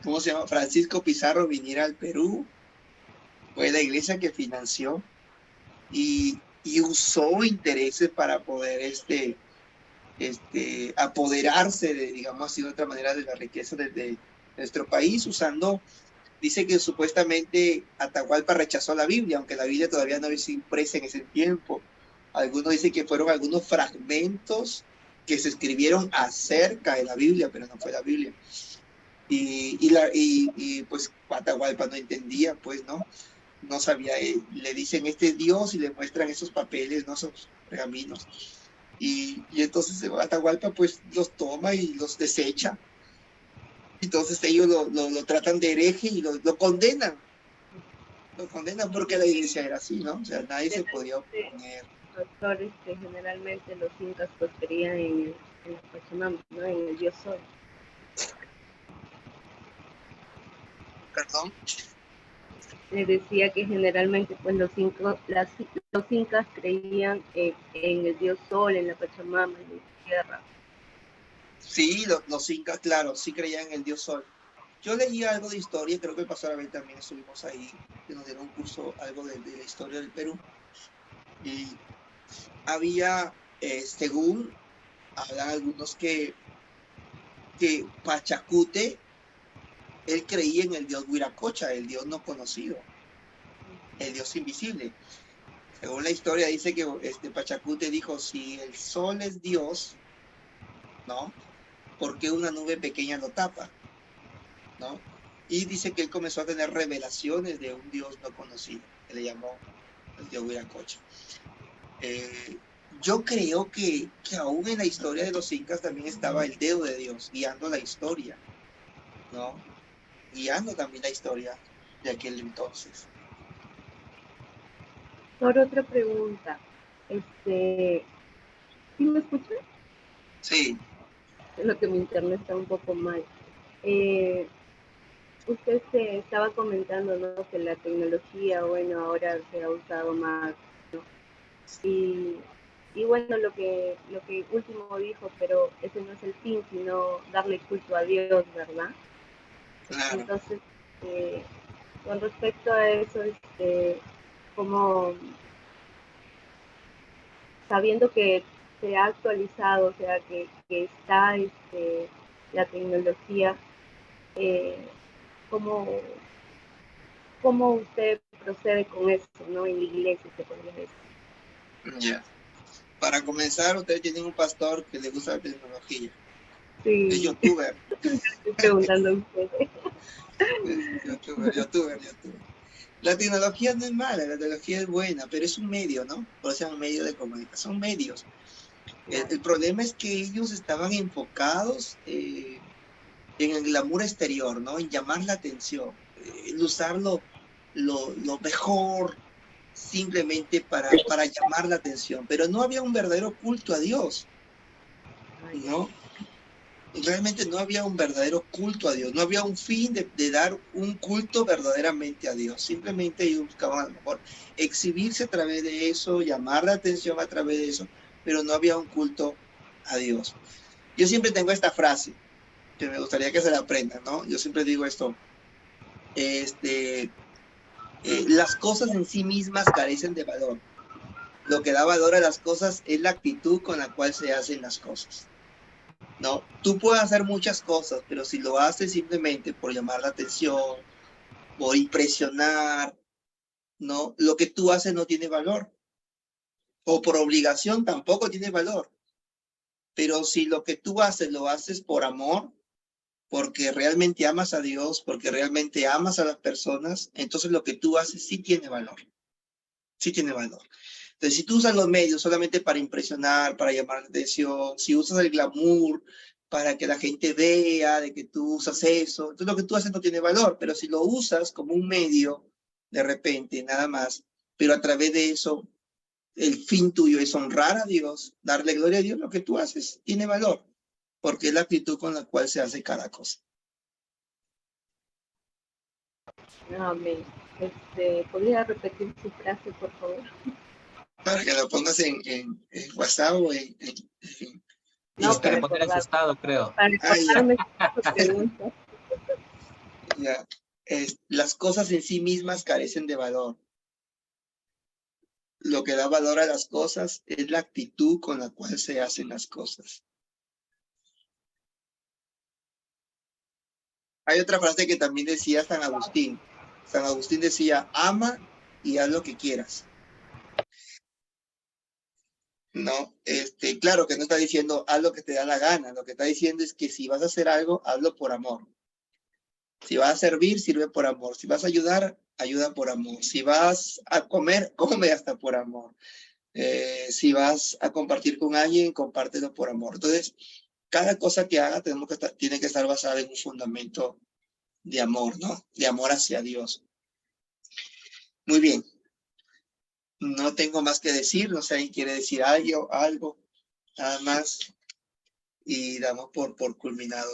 ¿cómo se llama?, Francisco Pizarro viniera al Perú. Fue la Iglesia que financió y usó intereses para poder, apoderarse de, digamos así, de otra manera, de la riqueza de nuestro país, usando. Dice que supuestamente Atahualpa rechazó la Biblia, aunque la Biblia todavía no había sido impresa en ese tiempo. Algunos dicen que fueron algunos fragmentos que se escribieron acerca de la Biblia, pero no fue la Biblia. Y pues Atahualpa no entendía, pues, ¿no? No sabía, le dicen este es Dios y le muestran esos papeles, ¿no?, esos pergaminos. Y entonces Atahualpa pues los toma y los desecha. Entonces ellos lo tratan de hereje y lo condenan. Lo condenan porque la iglesia era así, ¿no? O sea, nadie se podía oponer. Doctor, generalmente los incas pues creían en la Pachamama, ¿no?, en el dios sol. ¿Perdón? Le decía que generalmente pues los incas creían en el dios sol, en la Pachamama, en la tierra. Sí, los incas, claro, sí creían en el dios sol. Yo leí algo de historia, creo que el pastor Abel también estuvimos ahí, que nos dieron un curso, algo de la historia del Perú. Y había, según hablan algunos, que Pachacute, él creía en el dios Huiracocha, el dios no conocido, el dios invisible. Según la historia dice que Pachacute dijo, si el sol es Dios, ¿no?, ¿por qué una nube pequeña lo tapa?, ¿no? Y dice que él comenzó a tener revelaciones de un Dios no conocido, que le llamó el Dios Huiracocha. Yo creo que aún en la historia de los incas también estaba el dedo de Dios guiando la historia, ¿no? Guiando también la historia de aquel entonces. Por otra pregunta, ¿sí me escuchan? Sí. Lo que mi internet está un poco mal. Usted se estaba comentando, ¿no?, que la tecnología, bueno, ahora se ha usado más, ¿no? Y bueno, lo que último dijo, pero ese no es el fin, sino darle culto a Dios, ¿verdad? Claro. Entonces, con respecto a eso, como sabiendo que se ha actualizado, o sea, que está la tecnología, ¿cómo usted procede con eso, ¿no?, en la iglesia, se podría decir? Ya. Para comenzar, ustedes tienen un pastor que le gusta la tecnología. Sí. Es youtuber. Estoy preguntando a usted. youtuber. La tecnología no es mala, la tecnología es buena, pero es un medio, ¿no? Por eso es un medio de comunicación, son medios. Claro. El problema es que ellos estaban enfocados en el glamour exterior, ¿no? En llamar la atención, en usar lo mejor simplemente para llamar la atención, pero no había un verdadero culto a Dios, ¿no? realmente no había un verdadero culto a Dios, no había un fin de dar un culto verdaderamente a Dios. Simplemente ellos buscaban a lo mejor exhibirse a través de eso, llamar la atención a través de eso, pero no había un culto a Dios. Yo siempre tengo esta frase que me gustaría que se la aprendan, ¿no? Yo siempre digo esto, las cosas en sí mismas carecen de valor. Lo que da valor a las cosas es la actitud con la cual se hacen las cosas. No, tú puedes hacer muchas cosas, pero si lo haces simplemente por llamar la atención, por impresionar, no, lo que tú haces no tiene valor. O por obligación tampoco tiene valor. Pero si lo que tú haces lo haces por amor, porque realmente amas a Dios, porque realmente amas a las personas, entonces lo que tú haces sí tiene valor. Sí tiene valor. Entonces, si tú usas los medios solamente para impresionar, para llamar la atención, si usas el glamour para que la gente vea de que tú usas eso, entonces lo que tú haces no tiene valor, pero si lo usas como un medio, de repente, nada más, pero a través de eso, el fin tuyo es honrar a Dios, darle gloria a Dios, lo que tú haces tiene valor, porque es la actitud con la cual se hace cada cosa. Amén. ¿Podría repetir su frase, por favor? Para que lo pongas en WhatsApp o en No, Lo quiere Instagram. poner en su estado, creo. Para Ah, ya. recordarme su pregunta. Ya. Las cosas en sí mismas carecen de valor. Lo que da valor a las cosas es la actitud con la cual se hacen las cosas. Hay otra frase que también decía San Agustín. San Agustín decía, ama y haz lo que quieras. No, claro que no está diciendo haz lo que te da la gana. Lo que está diciendo es que si vas a hacer algo, hazlo por amor. Si vas a servir, sirve por amor. Si vas a ayudar, ayuda por amor. Si vas a comer, come hasta por amor. Si vas a compartir con alguien, compártelo por amor. Entonces, cada cosa que haga tiene que estar basada en un fundamento de amor, ¿no? De amor hacia Dios. Muy bien. No tengo más que decir. No sé si quiere decir algo, nada más. Y damos por culminado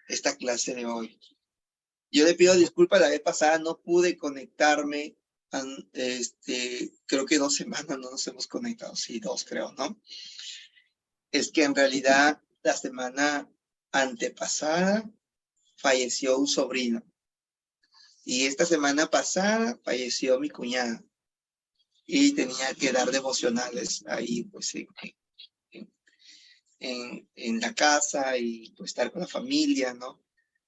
esta clase de hoy. Yo le pido disculpas, la vez pasada no pude conectarme. Creo que 2 semanas no nos hemos conectado. Sí, 2 creo, ¿no? Es que en realidad la semana antepasada falleció un sobrino. Y esta semana pasada falleció mi cuñada. Y tenía que dar devocionales ahí, pues, en la casa y pues estar con la familia, ¿no?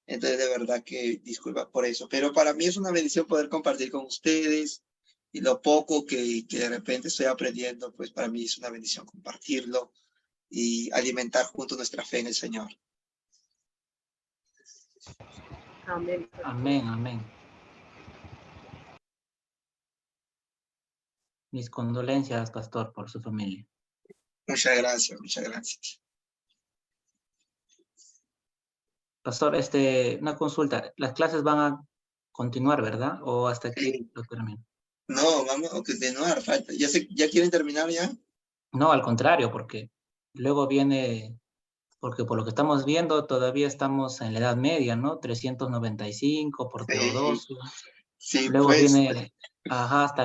Entonces, de verdad que disculpa por eso. Pero para mí es una bendición poder compartir con ustedes y lo poco que de repente estoy aprendiendo, pues para mí es una bendición compartirlo y alimentar juntos nuestra fe en el Señor. Amén. Amén, amén. Mis condolencias, pastor, por su familia. Muchas gracias, muchas gracias. Pastor, una consulta. Las clases van a continuar, ¿verdad? ¿O hasta aquí lo termino? No, vamos a continuar, falta. ¿Ya quieren terminar ya? No, al contrario, porque luego viene, porque por lo que estamos viendo, todavía estamos en la Edad Media, ¿no? 395 por Teodosio. Sí, Luego pues, viene, ajá, hasta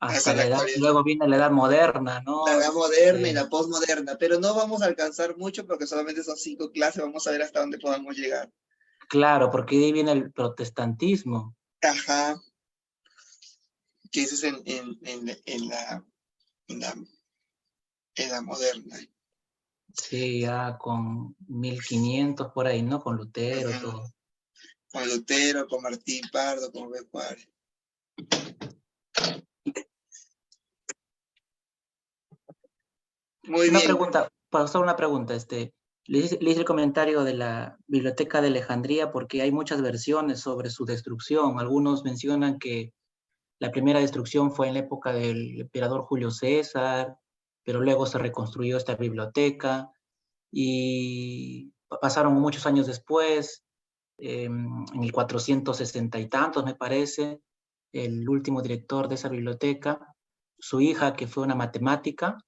hasta la la edad, actualidad. luego viene la Edad Moderna, ¿no? La edad moderna y la postmoderna, pero no vamos a alcanzar mucho porque solamente son 5 clases, vamos a ver hasta dónde podamos llegar. Claro, porque ahí viene el protestantismo. Ajá, que ese es en la moderna. Sí, ya con 1500 por ahí, ¿no? Con Lutero, todo. Con Lutero, con Martín Pardo, con Rubén Juárez. Muy Una bien. pregunta, pasó una pregunta. Le hice el comentario de la Biblioteca de Alejandría porque hay muchas versiones sobre su destrucción. Algunos mencionan que la primera destrucción fue en la época del emperador Julio César, pero luego se reconstruyó esta biblioteca y pasaron muchos años después, en el 460 y tantos, me parece, el último director de esa biblioteca, su hija, que fue una matemática,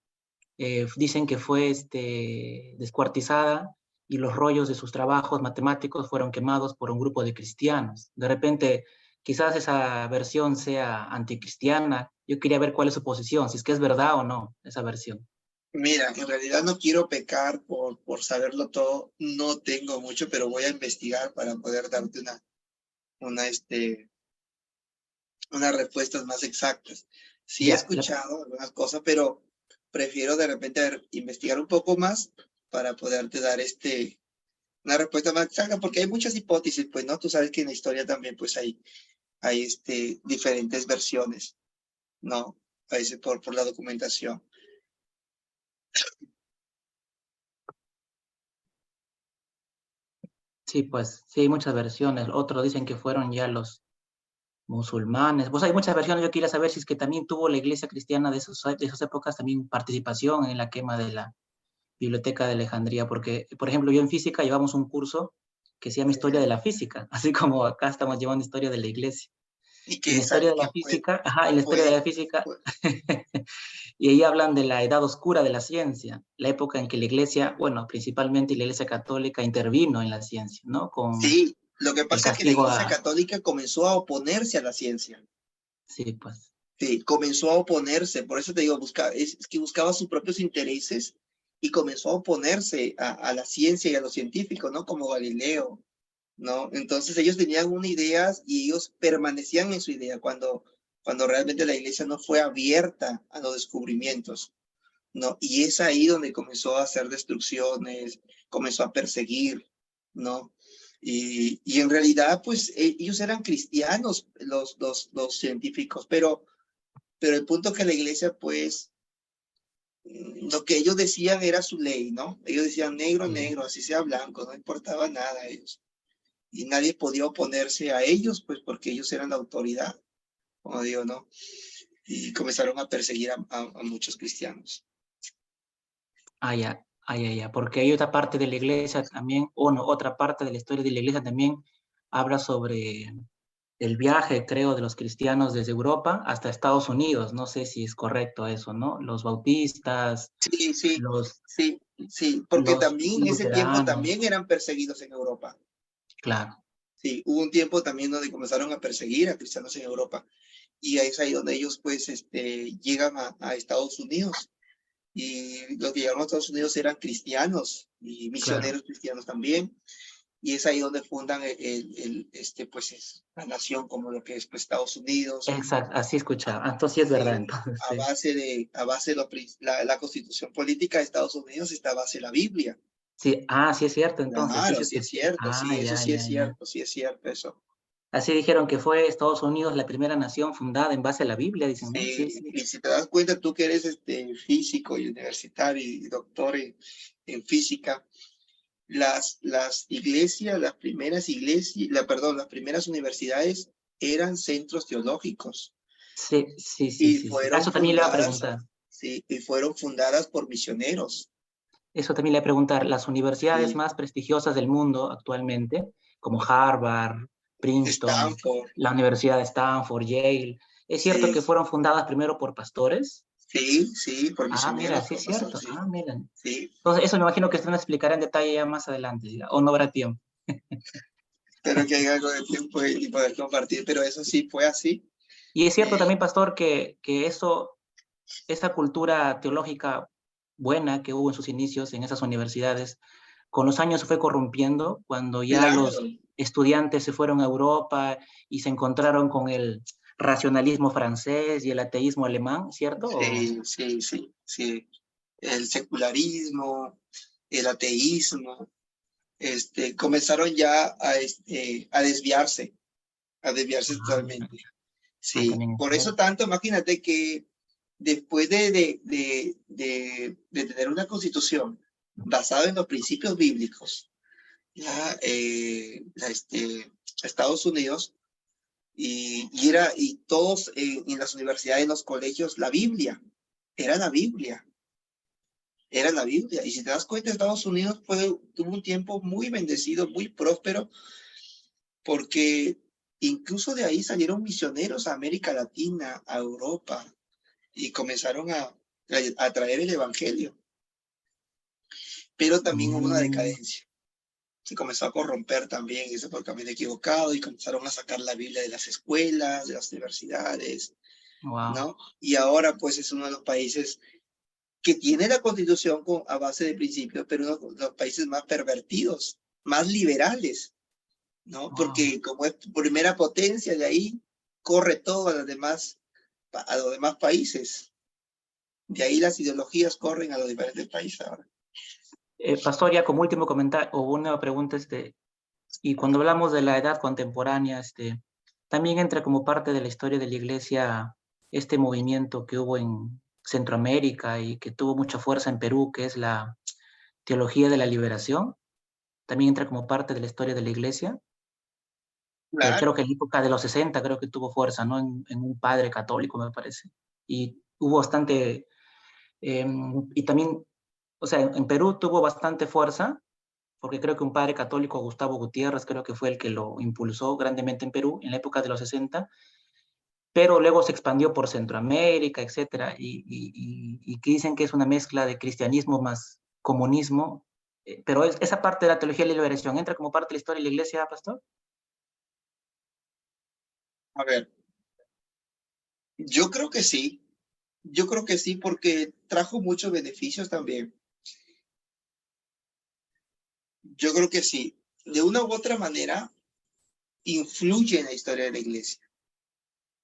dicen que fue descuartizada y los rollos de sus trabajos matemáticos fueron quemados por un grupo de cristianos. De repente, quizás esa versión sea anticristiana. Yo quería ver cuál es su posición, si es que es verdad o no esa versión. Mira, en realidad no quiero pecar por saberlo todo, no tengo mucho, pero voy a investigar para poder darte una, unas respuestas más exactas. Sí he Ya, escuchado algunas cosas, pero prefiero de repente investigar un poco más para poderte dar una respuesta más exacta, porque hay muchas hipótesis, pues, ¿no? Tú sabes que en la historia también, pues, hay diferentes versiones, ¿no? A veces por la documentación. sí, pues sí, hay muchas versiones. Otros dicen que fueron ya los musulmanes. Pues hay muchas versiones. Yo quería saber si es que también tuvo la iglesia cristiana de esas épocas también participación en la quema de la Biblioteca de Alejandría, porque, por ejemplo, yo en física llevamos un curso que se llama Historia de la Física, así como acá estamos llevando Historia de la Iglesia. Y Y en que, la Historia de que la Física, ajá, en la Historia de la fue, Física, fue, y ahí hablan de la edad oscura de la ciencia, la época en que la Iglesia, bueno, principalmente la Iglesia Católica intervino en la ciencia, ¿no? Con sí, lo que el pasa es que la castigo Iglesia a... Católica comenzó a oponerse a la ciencia. Sí, pues, Sí, comenzó a oponerse, por eso te digo, es que buscaba sus propios intereses y comenzó a oponerse a la ciencia y a los científicos, ¿no? Como Galileo, ¿no? Entonces ellos tenían una idea y ellos permanecían en su idea cuando realmente la iglesia no fue abierta a los descubrimientos, ¿no? Y es ahí donde comenzó a hacer destrucciones, comenzó a perseguir, ¿no? Y en realidad, pues ellos eran cristianos, los científicos, pero el punto es que la iglesia, pues, lo que ellos decían era su ley, ¿no? Ellos decían negro, sí. negro, así sea blanco, no importaba nada a ellos. Y nadie podía oponerse a ellos, pues, porque ellos eran la autoridad, como digo, ¿no? Y comenzaron a perseguir a muchos cristianos. Ya, porque hay otra parte de la iglesia también, o no, otra parte de la historia de la iglesia también habla sobre el viaje, creo, de los cristianos desde Europa hasta Estados Unidos. No sé si es correcto eso, ¿no? Los bautistas, Sí, sí, los, sí, sí, porque los también en ese tiempo luteranos, también eran perseguidos en Europa. claro. Sí, hubo un tiempo también donde comenzaron a perseguir a cristianos en Europa. Y es ahí donde ellos, pues, llegan a Estados Unidos. Y los que llegaron a Estados Unidos eran cristianos y Claro, misioneros cristianos también. Y es ahí donde fundan pues, la nación como lo que es, pues, Estados Unidos, exacto, así escuchaba. Ah, entonces sí es verdad, entonces a sí. base la constitución política de Estados Unidos está a base de la Biblia. Sí, sí es cierto, entonces, Claro, fíjate. sí es cierto, sí, eso sí es Ya. cierto, sí es cierto eso. Así dijeron que fue Estados Unidos la primera nación fundada en base a la Biblia, dicen, ¿no? Sí, Sí, sí. y si te das cuenta, tú que eres físico y universitario y doctor en física, las iglesias, las primeras iglesias, perdón, las primeras universidades eran centros teológicos Sí, sí, sí, y sí, sí. Ah, fueron eso también le iba a fundadas, preguntar. sí, y fueron fundadas por misioneros. Eso también le iba a preguntar. Las universidades Sí, más prestigiosas del mundo actualmente, como Harvard, Princeton, Stanford, la Universidad de Stanford, Yale, ¿es cierto sí, que fueron fundadas primero por pastores? sí, sí, por Mira, misioneros, sí por es pastores, cierto. sí, Miren. sí. Entonces, eso me imagino que usted me explicará en detalle ya más adelante, ¿ya? O no habrá tiempo. Espero que haya algo de tiempo y poder compartir, pero eso sí fue así. Y es cierto Y también, pastor, que esa cultura teológica buena que hubo en sus inicios en esas universidades, con los años se fue corrompiendo cuando ya claro, los estudiantes se fueron a Europa y se encontraron con el racionalismo francés y el ateísmo alemán, ¿cierto? sí, sí, sí, sí. El secularismo, el ateísmo, comenzaron ya a desviarse Ah, totalmente. Sí, también es por eso cierto. tanto, imagínate que después de tener una constitución basada en los principios bíblicos, ya, Estados Unidos, y todos en las universidades, en los colegios, la Biblia, era la Biblia, era la Biblia. Y si te das cuenta, Estados Unidos tuvo un tiempo muy bendecido, muy próspero, porque incluso de ahí salieron misioneros a América Latina, a Europa, y comenzaron a traer el evangelio. Pero también hubo una decadencia. Se comenzó a corromper también ese por el camino equivocado y comenzaron a sacar la Biblia de las escuelas, de las universidades, ¿no? Y ahora pues es uno de los países que tiene la constitución a base de principios, pero uno de los países más pervertidos, más liberales, ¿no? Porque como es primera potencia, de ahí corre todo a los demás países. De ahí las ideologías corren a los diferentes países ahora. Pastor, ya como último comentario, o una pregunta, y cuando hablamos de la edad contemporánea, también entra como parte de la historia de la Iglesia este movimiento que hubo en Centroamérica y que tuvo mucha fuerza en Perú, que es la teología de la liberación. También entra como parte de la historia de la Iglesia. Claro. Creo que en la época de los 60 creo que tuvo fuerza, ¿no? En un padre católico, me parece. Y hubo bastante, y también, o sea, en Perú tuvo bastante fuerza, porque creo que un padre católico, Gustavo Gutiérrez, creo que fue el que lo impulsó grandemente en Perú en la época de los 60, pero luego se expandió por Centroamérica, etcétera, y que dicen que es una mezcla de cristianismo más comunismo, pero esa parte de la teología de la liberación, ¿entra como parte de la historia de la Iglesia, pastor? A ver, yo creo que sí. Yo creo que sí, porque trajo muchos beneficios también. Yo creo que sí. De una u otra manera, influye en la historia de la iglesia.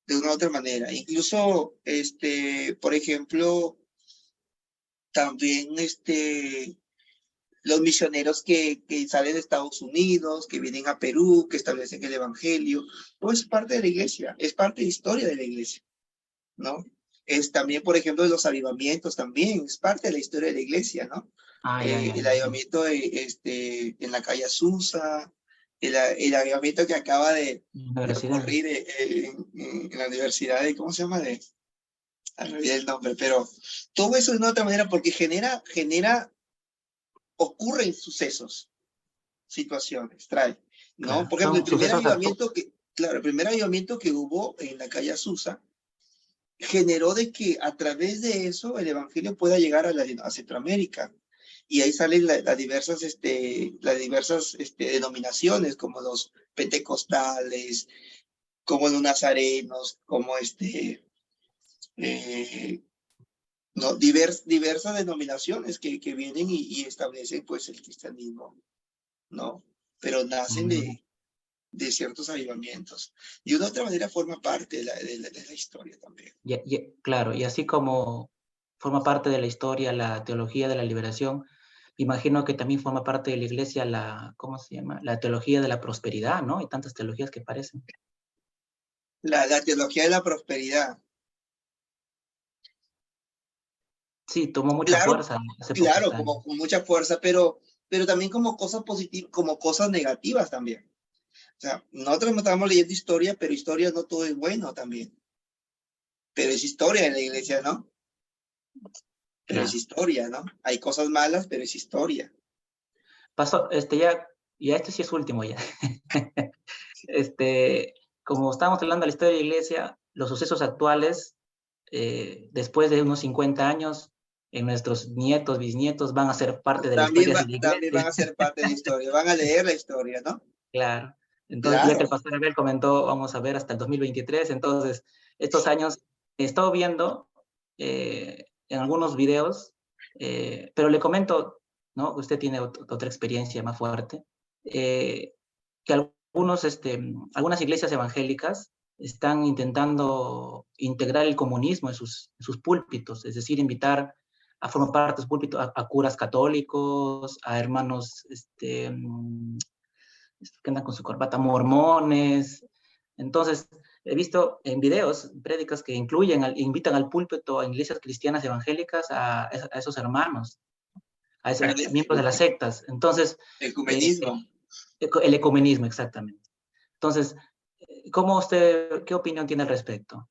De una u otra manera. Incluso, por ejemplo, también los misioneros que salen de Estados Unidos, que vienen a Perú, que establecen el evangelio, pues es parte de la iglesia, es parte de la historia de la iglesia, ¿no? Es también, por ejemplo, de los avivamientos también, es parte de la historia de la iglesia, ¿no? El avivamiento en la calle Azusa, el avivamiento que acaba de ocurrir en la universidad de, ¿cómo se llama? Olvidé el nombre, pero todo eso de una otra manera porque ocurren sucesos, situaciones, trae, ¿no? Claro, Por ejemplo, el primer avivamiento que hubo en la calle Azusa generó de que a través de eso el evangelio pueda llegar a Centroamérica. Y ahí salen las diversas denominaciones, como los pentecostales, como los nazarenos, como no, diversas denominaciones que vienen y establecen pues el cristianismo, ¿no? Pero nacen de ciertos avivamientos. Y de una otra manera forma parte de la historia también. Claro, y así como forma parte de la historia la teología de la liberación, imagino que también forma parte de la iglesia ¿cómo se llama? La teología de la prosperidad, ¿no? Hay tantas teologías que parecen. La teología de la prosperidad. Sí, tomó mucha fuerza hace pocos Claro, años. como con mucha fuerza, pero también como cosas positivas, como cosas negativas también. O sea, nosotros estamos leyendo historia, pero historia no todo es bueno también. Pero es historia en la iglesia, ¿no? Pero es historia, ¿no? Hay cosas malas, pero es historia. Pasó, ya este sí es último ya. Como estábamos hablando de la historia de la iglesia, los sucesos actuales, después de unos 50 años, nuestros nietos, bisnietos van a ser parte de la historia de la También van iglesia. a ser parte de la historia, van a leer la historia, ¿no? Claro. Entonces, ya que Claro. el pastor Abel comentó, vamos a ver hasta el 2023, entonces, estos años he estado viendo en algunos videos, pero le comento, ¿no? Usted tiene otra experiencia más fuerte, que algunas iglesias evangélicas están intentando integrar el comunismo en sus púlpitos, es decir, invitar a formar parte de su púlpito a curas católicos, a hermanos que andan con su corbata, mormones. Entonces, he visto en videos, prédicas que invitan al púlpito a iglesias cristianas evangélicas a esos hermanos, a miembros de las sectas. Entonces, Ecumenismo. el ecumenismo, exactamente. Entonces, ¿qué opinión tiene al respecto?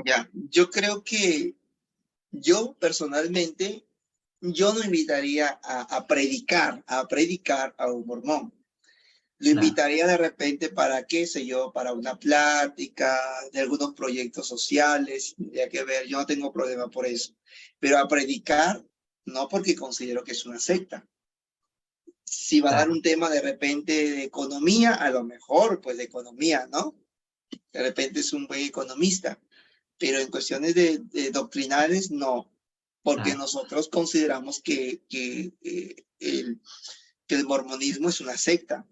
Ya, yo creo que yo personalmente, yo no invitaría a predicar a un mormón. Lo invitaría de repente para, qué sé yo, para una plática de algunos proyectos sociales, tendría que ver, yo no tengo problema por eso. Pero a predicar, no, porque considero que es una secta. Si va a dar un tema de repente de economía, a lo mejor, pues de economía, ¿no? De repente es un buen economista. Pero en cuestiones de doctrinales, no. Porque nosotros consideramos que el mormonismo es una secta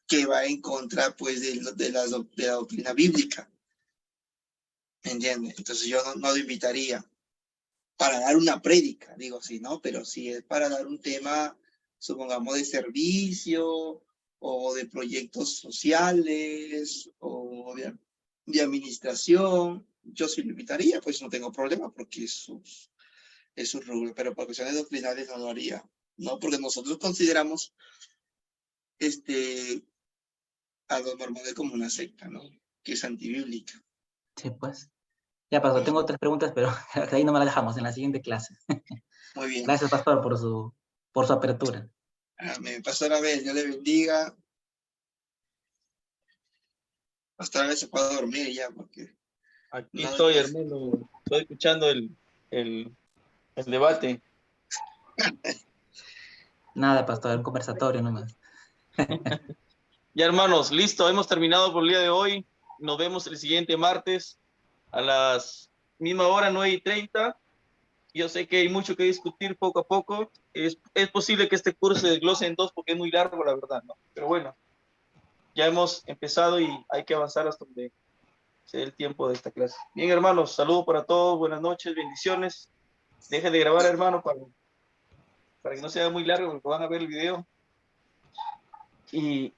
que va en contra, pues, de la doctrina bíblica. ¿Me entiendes? Entonces yo no lo invitaría para dar una prédica, digo así, ¿no? Pero si es para dar un tema, supongamos, de servicio o de proyectos sociales o de administración, yo sí lo invitaría, pues no tengo problema porque es su rubro, pero por cuestiones doctrinales no lo haría, ¿no? Porque nosotros consideramos a los mormones como una secta, ¿no? Que es antibíblica. Sí, pues. Ya, pastor, tengo otras preguntas, pero ahí no me las dejamos en la siguiente clase. Muy bien. Gracias, pastor, por su apertura. Amén. Pastor Abel, Dios le bendiga. Pastor Abel se puede dormir ya, porque... Aquí estoy, hermano. Estoy escuchando el debate. Nada, pastor, un conversatorio nomás. Ya, hermanos, listo. Hemos terminado por el día de hoy. Nos vemos el siguiente martes a las misma hora, 9:30. Yo sé que hay mucho que discutir poco a poco. Es posible que este curso se desglose en 2 porque es muy largo, la verdad, ¿no? Pero bueno, ya hemos empezado y hay que avanzar hasta donde se dé el tiempo de esta clase. Bien, hermanos, saludos para todos. Buenas noches, bendiciones. Deje de grabar, hermano, para que no sea muy largo, porque van a ver el video. Y